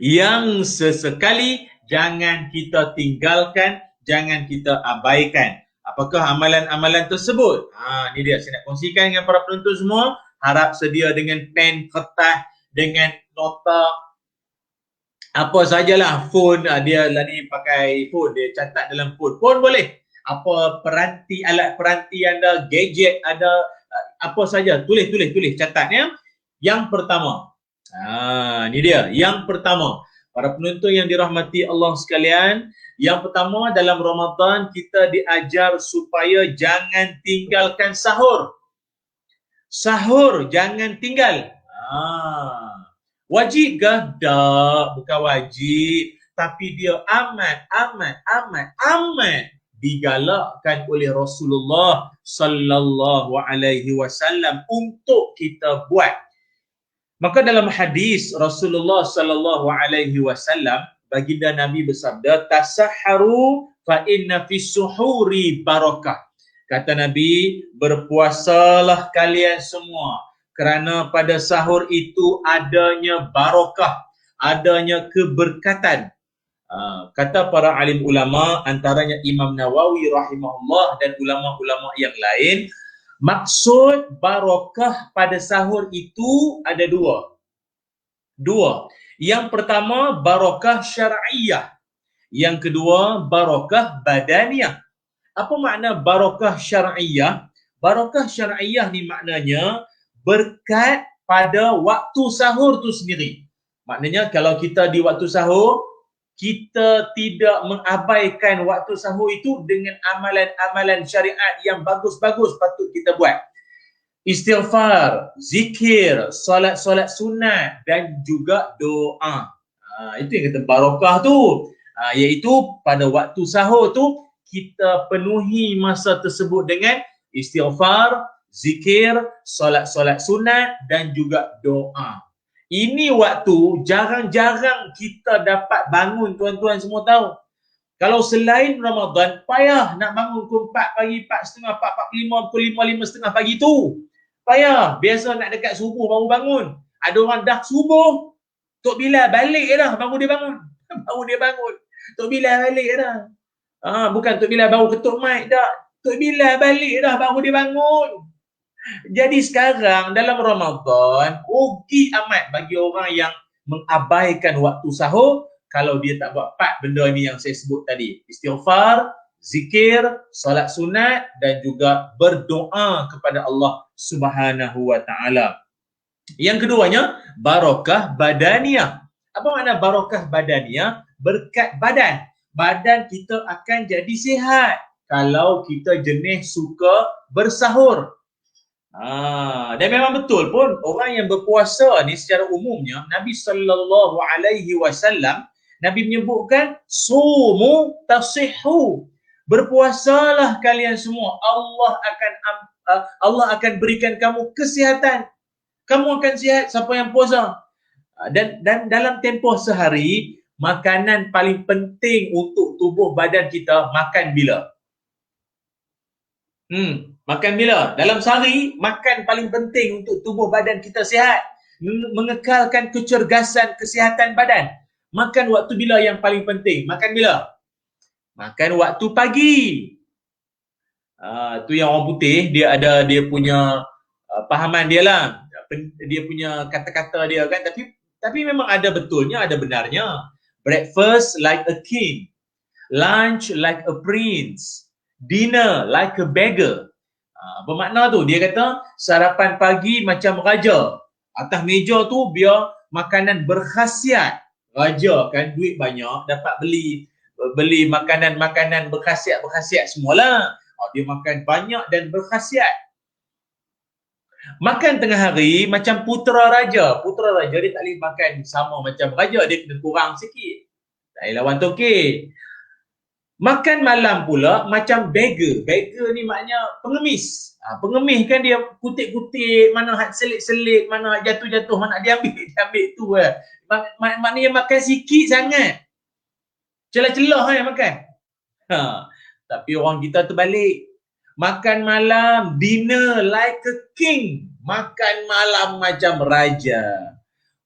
yang sesekali jangan kita tinggalkan, jangan kita abaikan. Apakah amalan-amalan tersebut? Ni dia saya nak kongsikan dengan para penonton semua. Harap sedia dengan pen, kertas, dengan nota apa sajalah phone, dia lah ni pakai phone, dia catat dalam phone pun boleh. Apa peranti, alat peranti anda, gadget ada, apa saja, tulis catatnya. Yang pertama, ni dia, yang pertama, para penonton yang dirahmati Allah sekalian, yang pertama dalam Ramadan kita diajar supaya jangan tinggalkan sahur. Sahur jangan tinggal. Wajib ke? Tak, bukan wajib. Tapi dia amat digalakkan oleh Rasulullah sallallahu alaihi wasallam untuk kita buat. Maka dalam hadis Rasulullah sallallahu alaihi wasallam, baginda Nabi bersabda, tasahharu fa inna fis suhuri barakah. Kata Nabi, berpuasalah kalian semua kerana pada sahur itu adanya barakah, adanya keberkatan. Kata para alim ulama, antaranya Imam Nawawi rahimahullah dan ulama-ulama yang lain, maksud barakah pada sahur itu ada dua. Yang pertama barakah syar'iyah, yang kedua barakah badaniyah. Apa makna barakah syar'iyah? Barakah syar'iyah ni maknanya berkat pada waktu sahur tu sendiri. Maknanya kalau kita di waktu sahur, kita tidak mengabaikan waktu sahur itu dengan amalan-amalan syariat yang bagus-bagus patut kita buat. Istighfar, zikir, solat sunat dan juga doa. Itu yang kata barakah tu. Iaitu pada waktu sahur tu kita penuhi masa tersebut dengan istighfar, zikir, solat sunat dan juga doa. Ini waktu jarang-jarang kita dapat bangun, tuan-tuan semua tahu. Kalau selain Ramadan, payah nak bangun pukul 4 pagi, 4.30, 4.45, pukul 5, 5.30 pagi tu. Payah, biasa nak dekat subuh baru bangun. Ada orang dah subuh, Tok Bilal balik dah, baru dia bangun. Tok Bilal balik dah. Bukan Tok Bilal baru ketuk mic dah. Tok Bilal balik dah, baru dia bangun. Jadi sekarang dalam Ramadan, rugi amat bagi orang yang mengabaikan waktu sahur kalau dia tak buat 4 benda ni yang saya sebut tadi. Istighfar, zikir, solat sunat dan juga berdoa kepada Allah Subhanahu wa taala. Yang keduanya, barakah badaniyah. Apa makna barakah badaniyah? Berkat badan. Badan kita akan jadi sihat kalau kita jenis suka bersahur. Dan memang betul pun orang yang berpuasa ni secara umumnya Nabi sallallahu alaihi wasallam Nabi menyebutkan sumu tasihhu, berpuasalah kalian semua, Allah akan berikan kamu kesihatan, kamu akan sihat siapa yang puasa. Dan dalam tempoh sehari, makanan paling penting untuk tubuh badan kita makan bila? Makan bila? Dalam sehari, makan paling penting untuk tubuh badan kita sihat, mengekalkan kecergasan kesihatan badan. Makan waktu bila yang paling penting? Makan bila? Makan waktu pagi. Tu yang orang putih, dia ada dia punya pahaman dia lah. Dia punya kata-kata dia kan. Tapi memang ada betulnya, ada benarnya. Breakfast like a king. Lunch like a prince. Dinner like a beggar. Bermakna tu, dia kata sarapan pagi macam raja. Atas meja tu biar makanan berkhasiat. Raja kan duit banyak, dapat beli makanan-makanan berkhasiat semualah. Dia makan banyak dan berkhasiat. Makan tengah hari macam putera raja. Putera raja dia tak boleh makan sama macam raja, dia kena kurang sikit. Tak boleh lawan tokek. Makan malam pula macam beggar. Beggar ni maknanya pengemis. Pengemis kan dia kutip-kutip, mana hak selit-selit, mana hak jatuh-jatuh, mana dia ambil tu lah. Maknanya makan sikit sangat. Celah-celah yang makan. Tapi orang kita terbalik. Makan malam, dinner like a king. Makan malam macam raja.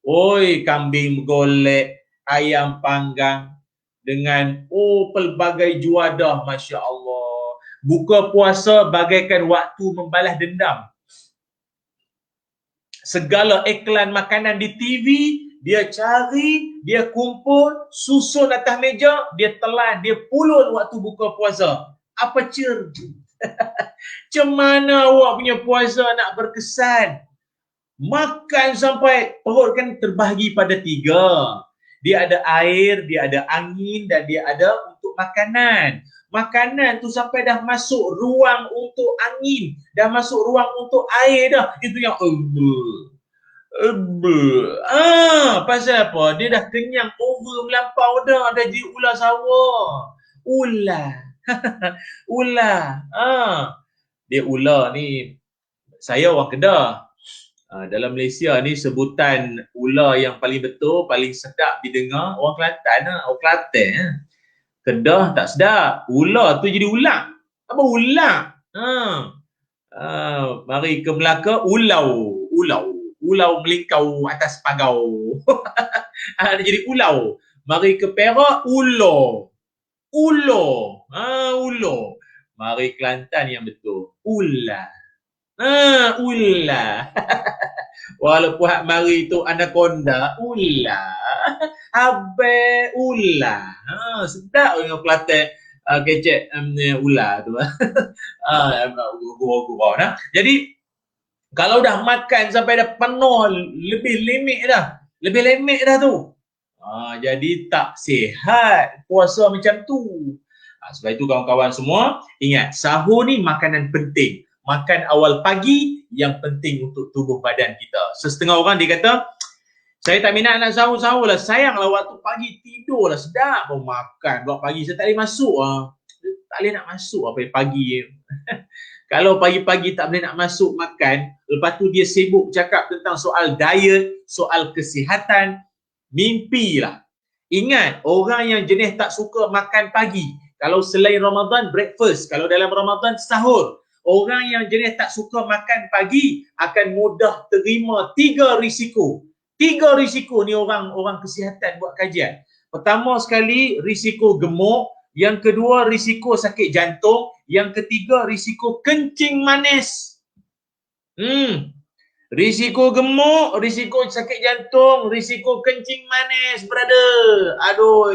Oi, kambing golek, ayam panggang dengan pelbagai juadah, Masya Allah. Buka puasa bagaikan waktu membalas dendam. Segala iklan makanan di TV dia cari, dia kumpul, susun atas meja, dia telan, dia pulun waktu buka puasa. Apa cer? Macam mana awak punya puasa nak berkesan? Makan sampai perut kan terbahagi pada 3. Dia ada air, dia ada angin dan dia ada untuk makanan. Makanan tu sampai dah masuk ruang untuk angin, dah masuk ruang untuk air dah. Itu yang pasal apa? Dia dah kenyang over melampau dah jadi ular sawah. Ular. Ular. Dia ular ni, saya orang Kedah. Dalam Malaysia ni sebutan ular yang paling betul, paling sedap didengar orang Kelantan lah, orang Kelantan. Kedah tak sedap. Ular tu jadi ular. Apa ular? Mari ke Melaka, ulau. Ulau melingkau atas pagau. Dia jadi ulau. Mari ke Perak, ulo. Ulo. Mari Kelantan yang betul, ular. Ular. Walaupun hak mari tu anaconda, ular. Abe ular. Sedap dengan Kelantan kecek ular tu. Gurau-gurau nah. Jadi kalau dah makan sampai dah penuh, lebih limit dah tu. Jadi tak sihat puasa macam tu. Sebab itu kawan-kawan semua, ingat sahur ni makanan penting. Makan awal pagi yang penting untuk tubuh badan kita. Setengah orang dia kata, saya tak minat nak sahur-sahur lah. Sayanglah waktu pagi tidur lah, sedap pun makan. Buat pagi saya tak boleh masuk tak boleh nak masuk apa pagi. Kalau pagi-pagi tak boleh nak masuk makan, lepas tu dia sibuk cakap tentang soal diet, soal kesihatan, mimpilah. Ingat, orang yang jenis tak suka makan pagi, kalau selain Ramadan, breakfast. Kalau dalam Ramadan, sahur. Orang yang jenis tak suka makan pagi akan mudah terima 3 risiko. 3 risiko ni orang kesihatan buat kajian. Pertama sekali, risiko gemuk. Yang kedua, risiko sakit jantung. Yang ketiga, risiko kencing manis. Risiko gemuk, risiko sakit jantung, risiko kencing manis, brother. Aduh.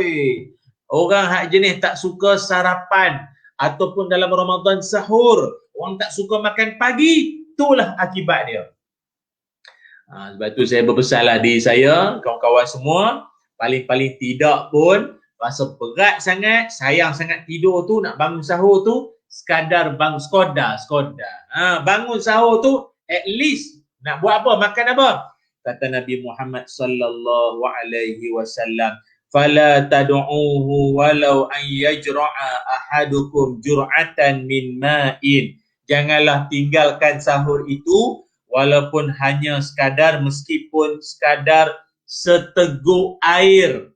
Orang hak jenis tak suka sarapan ataupun dalam Ramadan sahur, orang tak suka makan pagi, itulah akibat dia. Sebab tu saya berpesanlah diri saya, kawan-kawan semua, paling-paling tidak pun rasa berat sangat, sayang sangat tidur tu, nak bangun sahur tu, sekadar bangun skoda. Bangun sahur tu, at least nak buat apa? Makan apa? Kata Nabi Muhammad sallallahu alaihi wasallam, fala tad'uhu walau an yajra'a ahadukum jur'atan min ma'in. Janganlah tinggalkan sahur itu walaupun hanya sekadar, meskipun sekadar seteguk air.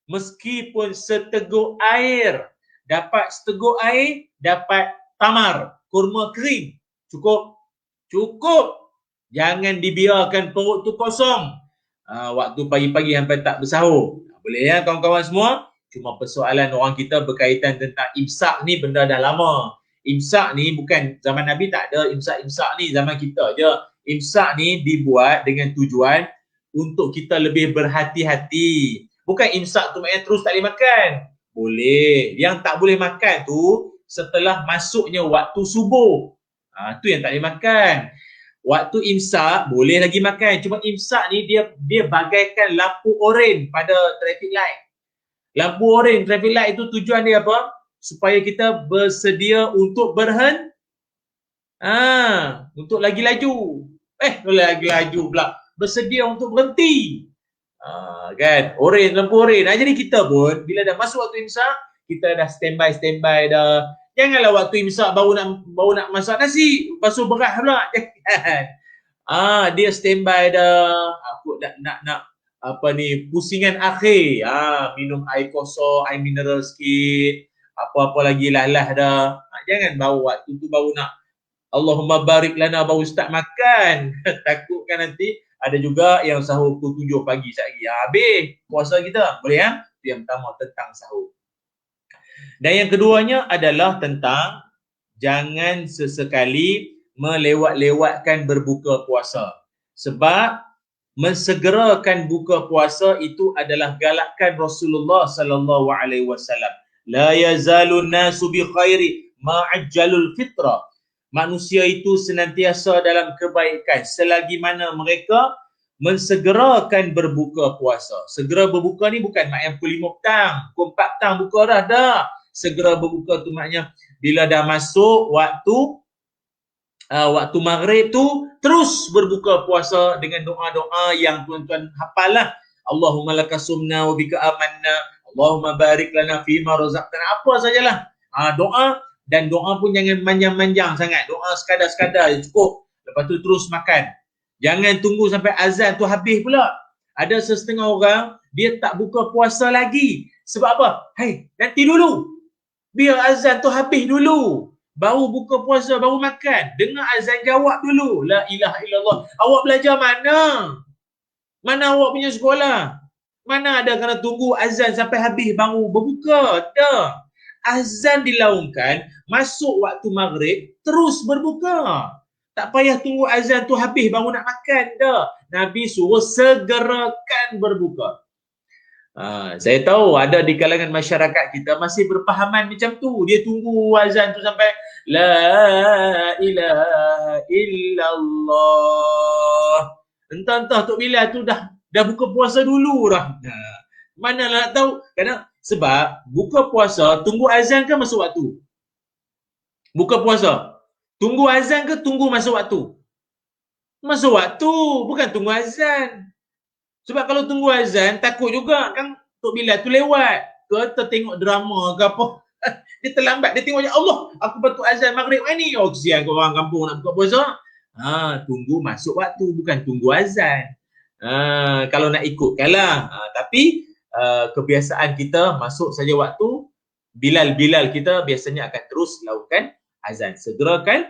Meskipun seteguk air. Dapat seteguk air, dapat tamar, kurma kering. Cukup. Jangan dibiarkan perut tu kosong. Waktu pagi-pagi sampai tak bersahur. Boleh ya kawan-kawan semua? Cuma persoalan orang kita berkaitan tentang imsak ni benda dah lama. Imsak ni bukan zaman Nabi, tak ada imsak ni, zaman kita je. Imsak ni dibuat dengan tujuan untuk kita lebih berhati-hati. Bukan imsak tu maknanya terus tak boleh makan. Boleh. Yang tak boleh makan tu setelah masuknya waktu subuh. Tu yang tak boleh makan. Waktu imsak boleh lagi makan. Cuma imsak ni dia bagaikan lampu oren pada traffic light. Lampu oren traffic light itu tujuan dia apa? Supaya kita bersedia untuk untuk lagi laju. Lagi laju pula. Bersedia untuk berhenti. Kan? Oren, lampu oren. Jadi kita pun bila dah masuk waktu imsak, kita dah standby dah. Janganlah waktu imsak baru nak masak nasi, basuh beras pula. Dia standby dah. Aku nak pusingan akhir. Minum air kosong, air mineral sikit, apa-apa lagi lah dah. Jangan baru waktu tu baru nak Allahumma barik lana baru start makan. Takutkan nanti ada juga yang sahur pukul 7 pagi sekali. Habis puasa kita. Boleh ya? Itu yang pertama tentang sahur. Dan yang keduanya adalah tentang jangan sesekali melewat-lewatkan berbuka puasa. Sebab mensegerakan buka puasa itu adalah galakan Rasulullah sallallahu alaihi wasallam. La yazalun nasu bi khairi ma ajjalul fitrah. Manusia itu senantiasa dalam kebaikan selagi mana mereka mensegerakan berbuka puasa. Segera berbuka ni bukan maknanya pukul 5 petang, pukul 4 petang buka dah. Segera berbuka tu maknanya bila dah masuk waktu maghrib tu terus berbuka puasa dengan doa-doa yang tuan-tuan hafal lah. Allahumma lakasumna wa bika amanna, Allahumma barik lana fima razaqtana, apa sajalah. Doa, dan doa pun jangan manjang-manjang sangat. Doa sekadar-sekadar cukup. Lepas tu terus makan. Jangan tunggu sampai azan tu habis pula. Ada setengah orang dia tak buka puasa lagi. Sebab apa? Hai, nanti dulu. Biar azan tu habis dulu. Baru buka puasa, baru makan. Dengar azan, jawab dulu. La ilaha illallah. Awak belajar mana? Mana awak punya sekolah? Mana ada kena tunggu azan sampai habis baru berbuka? Tak. Azan dilaungkan, masuk waktu maghrib, terus berbuka. Tak payah tunggu azan tu habis baru nak makan. Tak. Nabi suruh segerakan berbuka. Saya tahu ada di kalangan masyarakat kita masih berpahaman macam tu. Dia tunggu azan tu sampai La ilaha illallah. Entah-entah Tok Bilal tu dah buka puasa dulu dah. Mana nak tahu? Kadang sebab buka puasa tunggu azan ke masuk waktu? Buka puasa tunggu azan ke tunggu masuk waktu? Masuk waktu, bukan tunggu azan. Sebab kalau tunggu azan takut juga kan Tok Bilal tu lewat ke tertengok drama ke apa. Dia terlambat, dia tengok, ya Allah, aku patut azan maghrib ni. Oh, kesian kau orang kampung nak buka puasa. Tunggu masuk waktu, bukan tunggu azan. Kalau nak ikutkanlah. Tapi kebiasaan kita masuk saja waktu, Bilal kita biasanya akan terus lakukan azan. Segerakan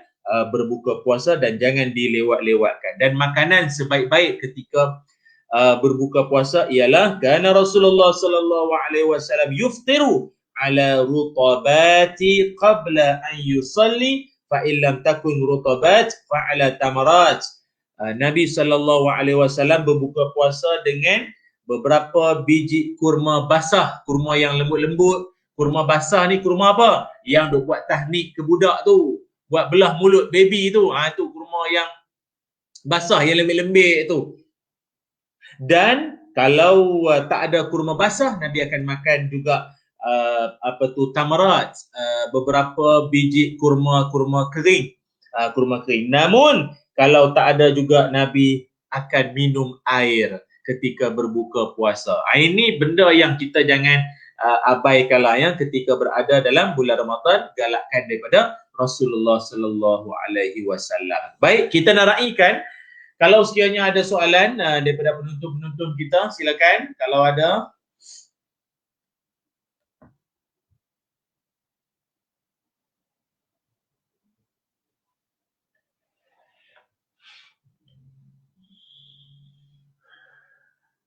berbuka puasa dan jangan dilewat-lewatkan. Dan makanan sebaik-baik ketika berbuka puasa ialah kana Rasulullah sallallahu alaihi wasallam yuftiru ala rutabati qabla an yusalli fa in lam takun rutabat fa ala tamarat. Nabi sallallahu alaihi wasallam berbuka puasa dengan beberapa biji kurma basah, kurma yang lembut-lembut. Kurma basah ni kurma apa? Yang duk buat tahnik ke budak tu, buat belah mulut baby tu. Tu kurma yang basah, yang lembik-lembik tu. Dan kalau tak ada kurma basah, Nabi akan makan juga tamarat, beberapa biji kurma kering, kurma kering. Namun kalau tak ada juga, Nabi akan minum air ketika berbuka puasa. Ini benda yang kita jangan abaikanlah ya, ketika berada dalam bulan Ramadan, galakkan daripada Rasulullah sallallahu alaihi wasallam. Baik, kita nak raikan. Kalau sekiranya ada soalan daripada penonton-penonton kita, silakan kalau ada.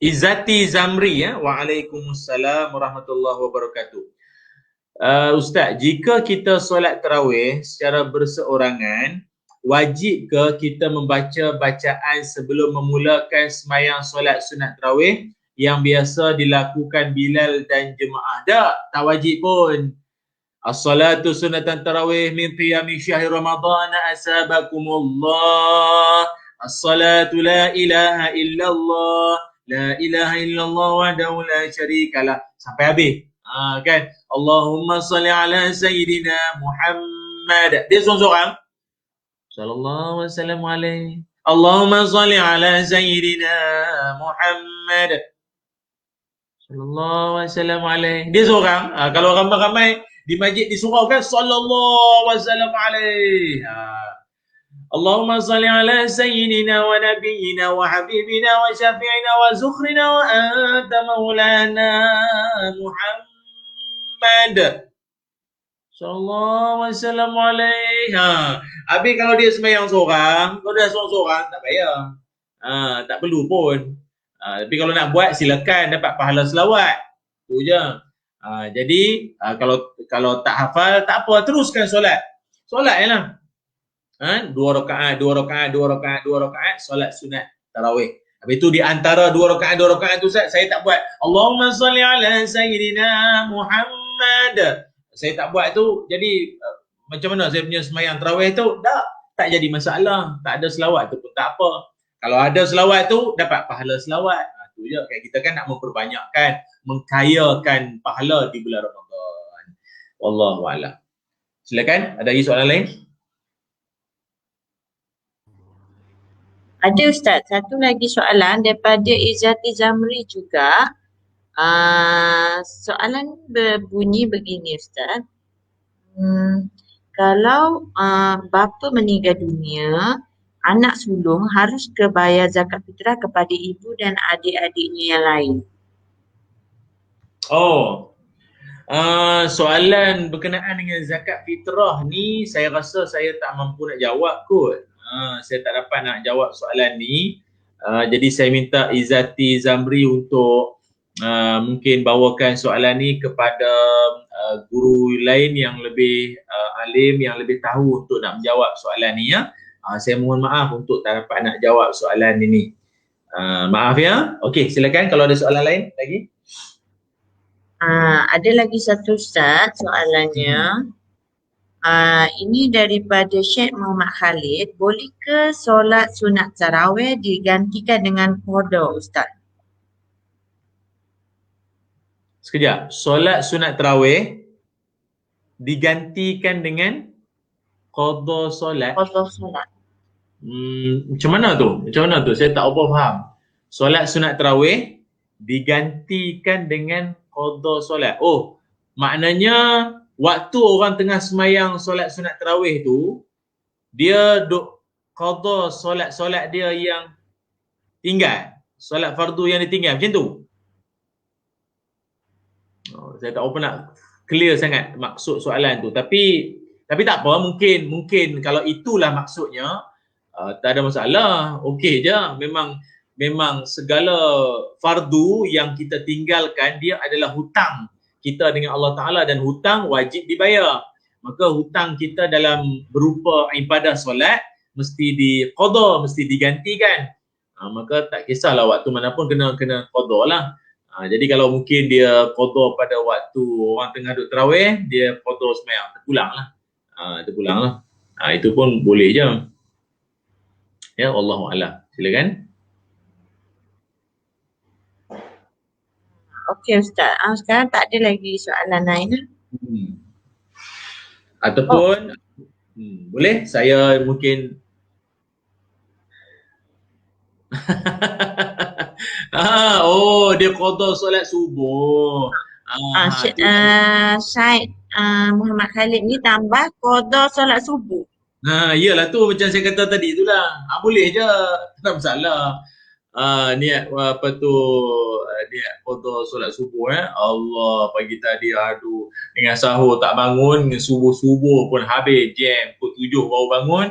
Izzati Zamri ya. Waalaikumsalam warahmatullahi wabarakatuh. Ustaz, jika kita solat tarawih secara berseorangan, wajib ke kita membaca bacaan sebelum memulakan sembahyang solat sunat tarawih yang biasa dilakukan Bilal dan jemaah? Tak wajib pun. As-salatu sunatan tarawih min qiyami syahri Ramadan asabakumullah. As-salatu la ilaha illallah. La ilaha illallah wahdahu la syarikalah. Sampai habis. Kan? Allahumma salli ala sayyidina Muhammad. Dia seorang-seorang. Sallallahu alaihi wasallam alaihi. Allahumma salli ala sayyidina Muhammad. Sallallahu alaihi wasallam alaihi. Dia seorang. Kalau ramai-ramai di masjid disurau kan sallallahu alaihi wasallam alaihi. Allahumma salli ala sayyidina wa nabiyyina wa habibina wa syafi'ina wa zukhrina wa anta maulana Muhammad sallallahu alaihi wasallam alaihi. Habis kalau dia sembahyang seorang, kalau dia seorang-seorang tak payah. Tak perlu pun. Tapi kalau nak buat silakan, dapat pahala selawat. Tu je. Jadi kalau tak hafal tak apa, teruskan solat. Solat jelah. 2 rakaat solat sunat tarawih. Habis tu di antara dua rakaat tu Ustaz, saya tak buat Allahumma salli ala sayyidina Muhammad. Saya tak buat tu, jadi macam mana saya punya semayang tarawih tu? Tak jadi masalah. Tak ada selawat tu pun tak apa. Kalau ada selawat tu, dapat pahala selawat. Tu je, kayak kita kan nak memperbanyakkan, mengkayakan pahala di bulan Ramadan. Wallahu a'lam. Silakan, ada lagi soalan lain?
Ada Ustaz, satu lagi soalan daripada Izzati Zamri juga. Soalan berbunyi begini Ustaz. Kalau bapa meninggal dunia, anak sulung harus ke bayar zakat fitrah kepada ibu dan adik-adiknya yang lain.
Soalan berkenaan dengan zakat fitrah ni saya rasa saya tak mampu nak jawab kot. Saya tak dapat nak jawab soalan ni. Jadi saya minta Izzati Zamri untuk mungkin bawakan soalan ni kepada guru lain yang lebih alim, yang lebih tahu untuk nak menjawab soalan ni ya. Saya mohon maaf untuk tak dapat nak jawab soalan ini. Maaf ya. Okey, silakan kalau ada soalan lain lagi.
Ada lagi satu Ustaz soalannya. Ini daripada Syekh Muhammad Khalid. Boleh ke solat sunat tarawih digantikan dengan qada Ustaz?
Sekejap, solat sunat tarawih digantikan dengan qada solat.
Qada solat.
Macam mana tu? Saya tak apa faham. Solat sunat tarawih digantikan dengan qada solat. Oh, maknanya waktu orang tengah semayang solat sunat tarawih tu, dia duk qada solat dia yang tinggal. Solat fardu yang ditinggal, macam tu. Saya tak apa nak clear sangat maksud soalan tu. Tapi tak apa, mungkin kalau itulah maksudnya, tak ada masalah. Okey je. Memang segala fardu yang kita tinggalkan dia adalah hutang kita dengan Allah Ta'ala, dan hutang wajib dibayar. Maka hutang kita dalam berupa ibadah solat mesti diqada, mesti digantikan. Maka tak kisahlah waktu mana pun kena qada lah. Jadi kalau mungkin dia qada pada waktu orang tengah duduk tarawih, dia qada semayang, terpulang lah. Itu pun boleh je. Ya, Allahu a'lam. Silakan.
Okey Ustaz. Sekarang tak ada lagi soalan lain.
Ataupun boleh saya mungkin dia qada solat subuh.
Syed Muhammad Khalid ni tambah qada solat subuh.
Iyalah tu macam saya kata tadi itulah. Boleh je, tak masalah. Niat niat qada solat subuh Allah, pagi tadi dengan sahur tak bangun, subuh pun habis jam, pukul 7 baru bangun.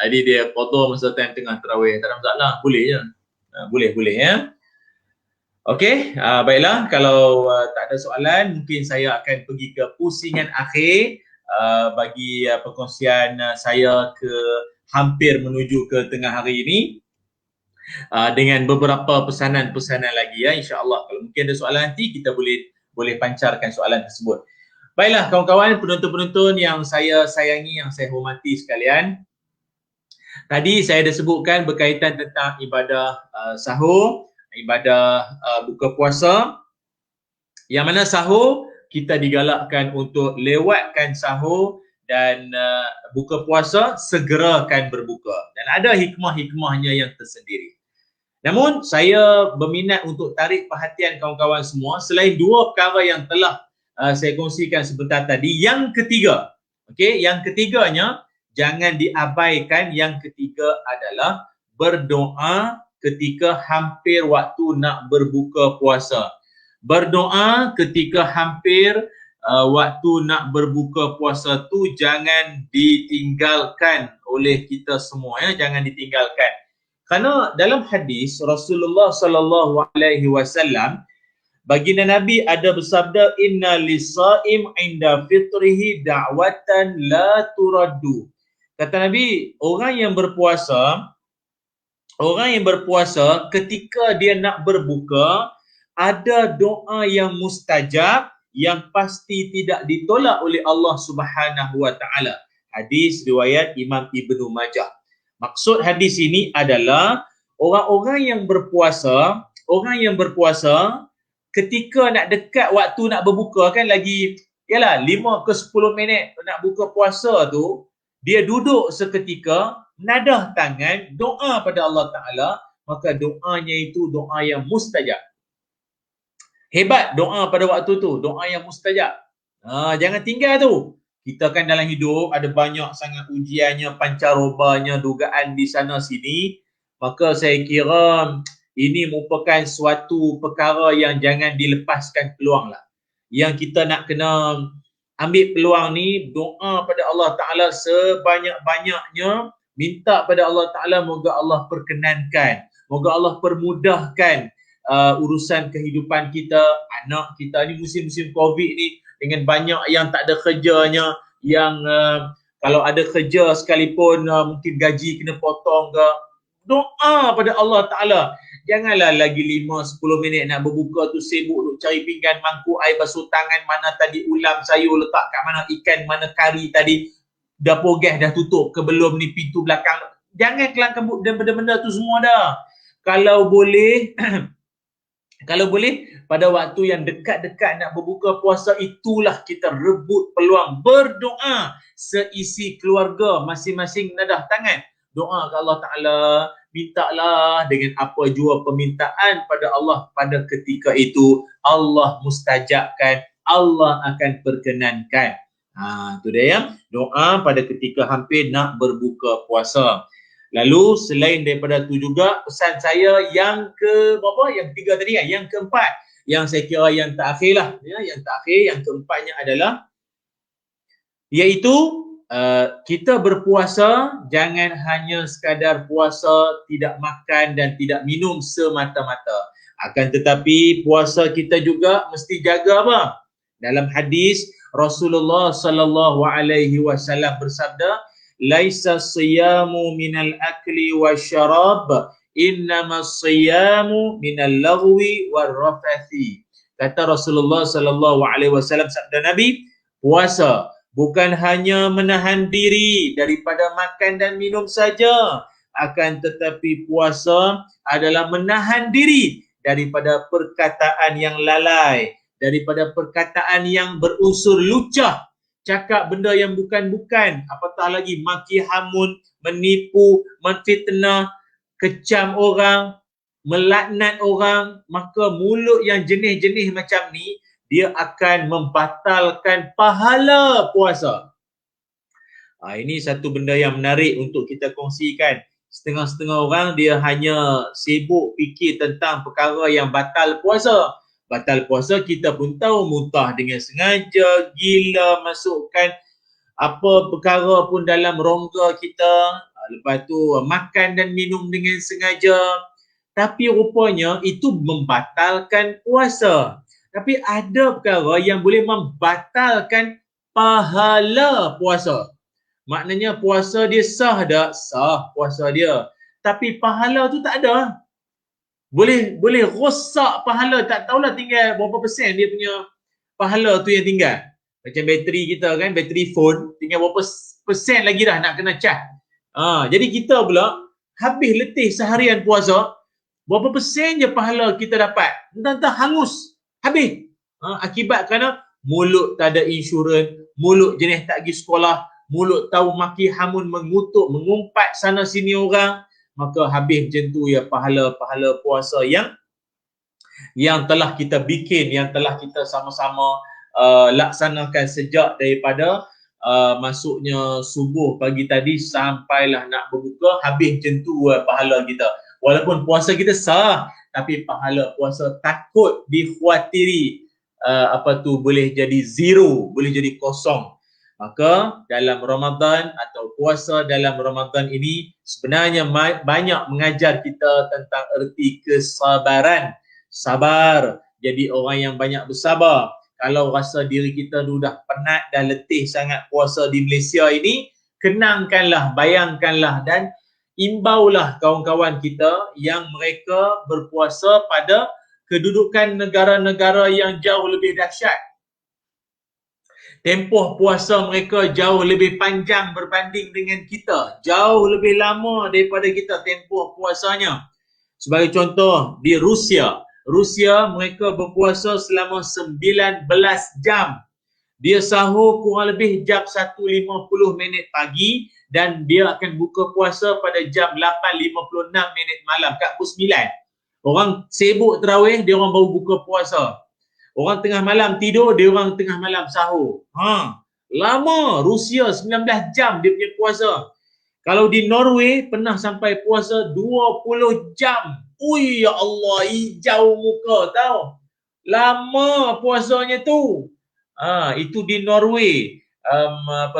Jadi dia qada masa time tengah tarawih, tak ada masalah, boleh je. Boleh ya. Okey, baiklah, kalau tak ada soalan, mungkin saya akan pergi ke pusingan akhir bagi perkongsian saya ke hampir menuju ke tengah hari ini, dengan beberapa pesanan-pesanan lagi ya, insya-Allah. Kalau mungkin ada soalan nanti kita boleh pancarkan soalan tersebut. Baiklah kawan-kawan, penonton-penonton yang saya sayangi, yang saya hormati sekalian. Tadi saya dah sebutkan berkaitan tentang ibadah sahur, ibadah buka puasa. Yang mana sahur kita digalakkan untuk lewatkan sahur dan buka puasa segerakan berbuka. Dan ada hikmah-hikmahnya yang tersendiri. Namun saya berminat untuk tarik perhatian kawan-kawan semua selain dua perkara yang telah saya kongsikan sebentar tadi. Yang ketiga, yang ketiganya jangan diabaikan. Yang ketiga adalah berdoa ketika hampir waktu nak berbuka puasa. Berdoa ketika hampir waktu nak berbuka puasa tu jangan ditinggalkan oleh kita semua ya, jangan ditinggalkan. Kerana dalam hadis Rasulullah sallallahu alaihi wasallam, baginda Nabi ada bersabda, inna lis-shaim 'inda fitrihi da'watan la turaddu. Kata Nabi, orang yang berpuasa orang yang berpuasa ketika dia nak berbuka, ada doa yang mustajab yang pasti tidak ditolak oleh Allah Subhanahu wa taala. Hadis riwayat Imam Ibnu Majah. Maksud hadis ini adalah orang-orang yang berpuasa, ketika nak dekat waktu nak berbuka kan lagi yalah 5 ke 10 minit nak buka puasa tu, dia duduk seketika, nadah tangan, doa pada Allah Ta'ala, maka doanya itu doa yang mustajab. Hebat doa pada waktu tu, doa yang mustajab. Jangan tinggal tu. Kita kan dalam hidup ada banyak sangat ujiannya, pancarobanya, dugaan di sana sini. Maka saya kira ini merupakan suatu perkara yang jangan dilepaskan peluang lah. Yang kita nak kena ambil peluang ni, doa pada Allah Ta'ala sebanyak-banyaknya, minta pada Allah Ta'ala moga Allah perkenankan, moga Allah permudahkan urusan kehidupan kita, anak kita ni musim-musim COVID ni dengan banyak yang tak ada kerjanya, yang kalau ada kerja sekalipun mungkin gaji kena potong ke. Doa pada Allah Ta'ala. Janganlah lagi 5-10 minit nak berbuka tu sibuk duk cari pinggan, mangkuk air, basuh tangan, mana tadi ulam sayur letak kat mana, ikan mana, kari tadi, dapur gas dah tutup ke belum ni, pintu belakang. Jangan kelang kabut dan benda-benda tu semua dah. Kalau boleh kalau boleh pada waktu yang dekat-dekat nak berbuka puasa, itulah kita rebut peluang berdoa seisi keluarga, masing-masing nadah tangan, doa ke Allah Ta'ala, mintalah dengan apa jua permintaan pada Allah pada ketika itu, Allah mustajabkan, Allah akan perkenankan. Tu dia ya, doa pada ketika hampir nak berbuka puasa. Lalu selain daripada tu juga pesan saya yang ke berapa? Yang 3 tadi kan, yang keempat, yang saya kira yang terakhir lah ya, yang keempatnya adalah iaitu kita berpuasa jangan hanya sekadar puasa, tidak makan dan tidak minum semata-mata. Akan tetapi puasa kita juga mesti jaga apa? Dalam hadis Rasulullah sallallahu alaihi wasallam bersabda, "Laisa siyamu minal akli wasyarab, innama siyamu minal laghwi warrafathi." Kata Rasulullah sallallahu alaihi wasallam, sabda Nabi, puasa bukan hanya menahan diri daripada makan dan minum saja, akan tetapi puasa adalah menahan diri daripada perkataan yang lalai, daripada perkataan yang berunsur lucah, cakap benda yang bukan-bukan, apatah lagi maki hamun, menipu, menfitnah, kecam orang, melaknat orang. Maka mulut yang jenis-jenis macam ni, dia akan membatalkan pahala puasa. Ini satu benda yang menarik untuk kita kongsikan. Setengah-setengah orang dia hanya sibuk fikir tentang perkara yang batal puasa. Batal puasa kita pun tahu, muntah dengan sengaja, gila, masukkan apa perkara pun dalam rongga kita. Lepas tu makan dan minum dengan sengaja. Tapi rupanya itu membatalkan puasa. Tapi ada perkara yang boleh membatalkan pahala puasa. Maknanya puasa dia sah tak? Sah puasa dia. Tapi pahala tu tak ada. Boleh rosak pahala, tak tahulah tinggal berapa persen dia punya pahala tu yang tinggal. Macam bateri kita kan, bateri phone, tinggal berapa persen lagi dah nak kena cas. Jadi kita pula habis letih seharian puasa, berapa persen je pahala kita dapat? Entah-entah hangus. Habis. Akibat kerana mulut tak ada insurans, mulut jenis tak pergi sekolah, mulut tahu maki hamun, mengutuk, mengumpat sana sini orang, maka habis macam tu ya pahala-pahala puasa yang telah kita bikin, yang telah kita sama-sama laksanakan sejak daripada masuknya subuh pagi tadi sampailah nak berbuka, habis macam tu pahala kita. Walaupun puasa kita sah, tapi pahala puasa takut dikhawatiri boleh jadi zero, boleh jadi kosong. Maka dalam Ramadan atau puasa dalam Ramadan ini sebenarnya banyak mengajar kita tentang erti kesabaran. Sabar, jadi orang yang banyak bersabar. Kalau rasa diri kita dah penat, dah letih sangat puasa di Malaysia ini, kenangkanlah, bayangkanlah dan imbaulah kawan-kawan kita yang mereka berpuasa pada kedudukan negara-negara yang jauh lebih dahsyat. Tempoh puasa mereka jauh lebih panjang berbanding dengan kita. Jauh lebih lama daripada kita tempoh puasanya. Sebagai contoh, di Rusia. Rusia mereka berpuasa selama 19 jam. Dia sahur kurang lebih jam 1.50 pagi dan dia akan buka puasa pada jam 8.56 malam, kat pukul 9. Orang sibuk terawih, dia orang baru buka puasa. Orang tengah malam tidur, dia orang tengah malam sahur. Lama. Rusia 19 jam dia punya puasa. Kalau di Norway pernah sampai puasa 20 jam. Ui ya Allah, hijau muka tau. Lama puasanya tu. Itu di Norway.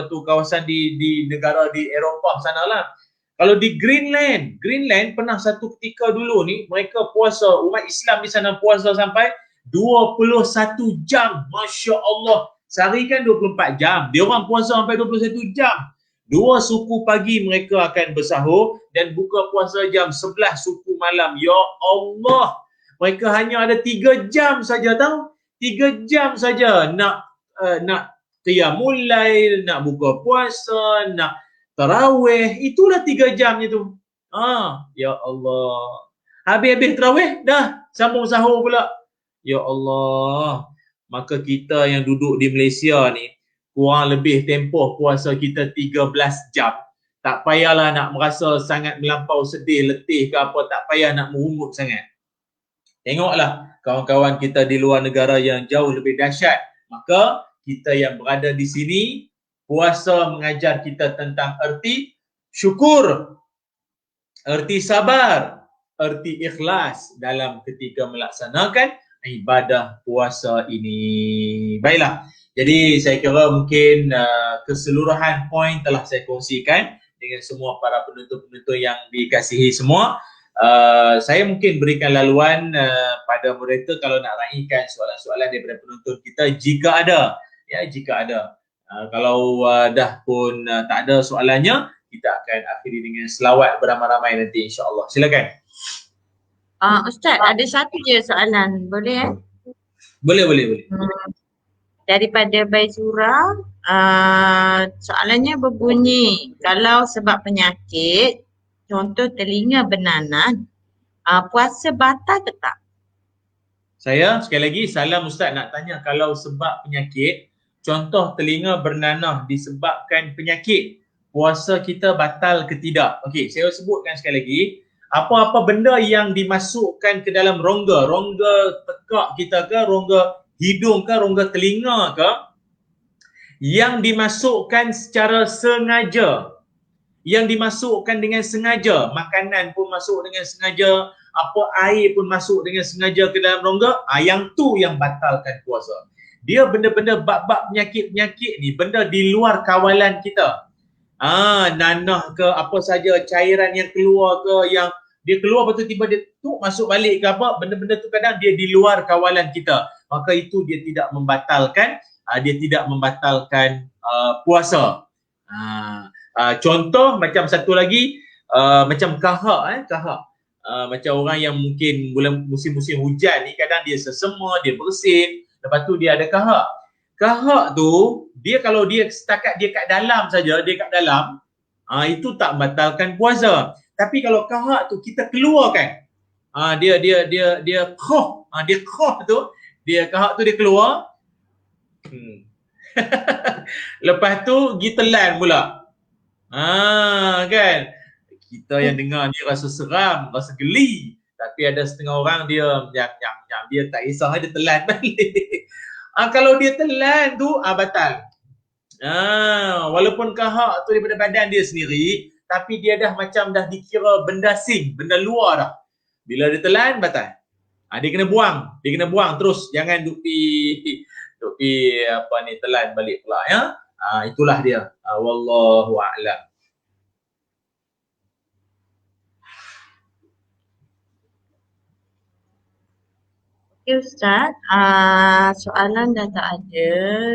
Kawasan di negara di Eropah sanalah. Kalau di Greenland pernah satu ketika dulu ni mereka puasa, umat Islam di sana puasa sampai 21 jam. Masya Allah. Sehari kan 24 jam. Dia orang puasa sampai 21 jam. 2 suku pagi mereka akan bersahur dan buka puasa jam 11 suku malam. Ya Allah. Mereka hanya ada 3 jam saja tahu. 3 jam saja nak qiyamul lail, nak buka puasa, nak tarawih. Itulah 3 jam itu. Ya Allah. Habis-habis tarawih dah sambung sahur pula. Ya Allah, maka kita yang duduk di Malaysia ni kurang lebih tempoh puasa kita 13 jam. Tak payahlah nak merasa sangat melampau sedih, letih ke apa, tak payah nak merungut sangat. Tengoklah kawan-kawan kita di luar negara yang jauh lebih dahsyat. Maka kita yang berada di sini, puasa mengajar kita tentang erti syukur, erti sabar, erti ikhlas dalam ketika melaksanakan ibadah puasa ini. Baiklah, jadi saya kira mungkin keseluruhan poin telah saya kongsikan dengan semua para penonton-penonton yang dikasihi semua. Saya mungkin berikan laluan pada moderator kalau nak raikan soalan-soalan daripada penonton kita jika ada. Ya, jika ada. Kalau dah pun tak ada soalannya, kita akan akhiri dengan selawat beramai-ramai nanti insya-Allah. Silakan.
Ustaz, ada satu je soalan. Boleh
Boleh.
Daripada Baizura, soalannya berbunyi, kalau sebab penyakit, contoh telinga bernanah, puasa batal ke tak?
Saya sekali lagi, salam Ustaz nak tanya, kalau sebab penyakit, contoh telinga bernanah disebabkan penyakit, puasa kita batal ke tidak? Okey, saya sebutkan sekali lagi, apa-apa benda yang dimasukkan ke dalam rongga tekak kita ke, rongga hidung ke, rongga telinga ke, yang dimasukkan secara sengaja, yang dimasukkan dengan sengaja, makanan pun masuk dengan sengaja, apa air pun masuk dengan sengaja ke dalam rongga, yang tu yang batalkan puasa. Dia benda-benda bab-bab penyakit-penyakit ni, benda di luar kawalan kita. Nanah ke, apa saja cairan yang keluar ke, yang dia keluar lepas tu tiba dia tu masuk balik ke apa, benda-benda tu kadang dia di luar kawalan kita. Maka itu dia tidak membatalkan puasa. Contoh macam satu lagi, macam kahak. Macam orang yang mungkin musim-musim hujan ni kadang dia sesema, dia bersin, lepas tu dia ada kahak. Kahak tu dia kalau dia setakat dia kat dalam saja, itu tak membatalkan puasa. Tapi kalau kahak tu kita keluarkan, dia khoh, kahak tu dia keluar. Lepas tu pergi telan pula. Kan? Kita yang dengar ni rasa seram, rasa geli. Tapi ada setengah orang dia tak kisah, dia telan balik. Kalau dia telan tu batal. Walaupun kahak tu daripada badan dia sendiri, tapi dia dah macam dah dikira benda asing, benda luar dah. Bila dia telan, batal. Dia kena buang terus, jangan duk telan balik pula ya. Itulah dia. Wallahu a'lam.
Okay Ustaz, soalan dah tak ada,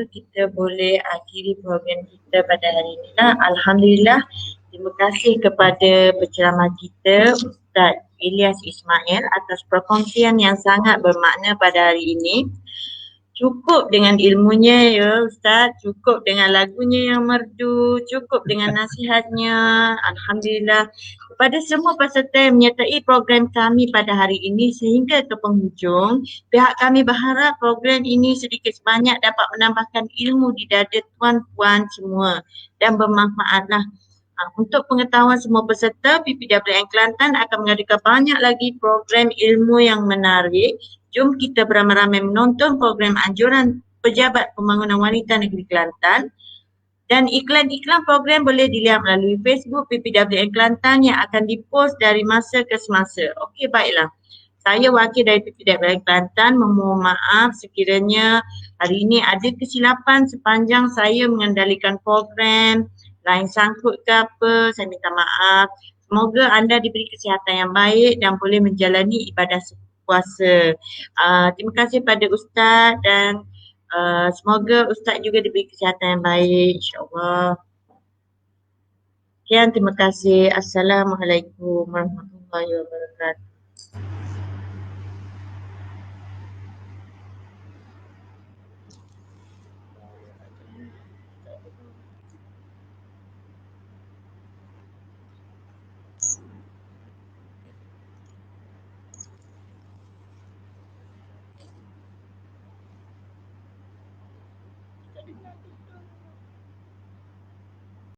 kita boleh akhiri program kita pada hari ini lah. Alhamdulillah Terima kasih kepada penceramah kita Ustaz Ilyas Ismail atas perkongsian yang sangat bermakna pada hari ini. Cukup dengan ilmunya ya Ustaz, cukup dengan lagunya yang merdu, cukup dengan nasihatnya. Alhamdulillah. Kepada semua peserta yang menyertai program kami pada hari ini sehingga ke penghujung, pihak kami berharap program ini sedikit sebanyak dapat menambahkan ilmu di dada tuan-puan semua dan bermanfaatlah. Untuk pengetahuan semua peserta, PPWN Kelantan akan mengadakan banyak lagi program ilmu yang menarik. Jom kita beramai-ramai menonton program anjuran Pejabat Pembangunan Wanita Negeri Kelantan. Dan iklan-iklan program boleh dilihat melalui Facebook PPWN Kelantan yang akan dipost dari masa ke semasa. Okey, baiklah. Saya wakil dari PPWN Kelantan memohon maaf sekiranya hari ini ada kesilapan sepanjang saya mengendalikan program, lain sangkut ke apa, saya minta maaf. Semoga anda diberi kesihatan yang baik dan boleh menjalani ibadah puasa. Terima kasih pada Ustaz dan semoga Ustaz juga diberi kesihatan yang baik, insyaAllah. Sekian, terima kasih. Assalamualaikum warahmatullahi wabarakatuh.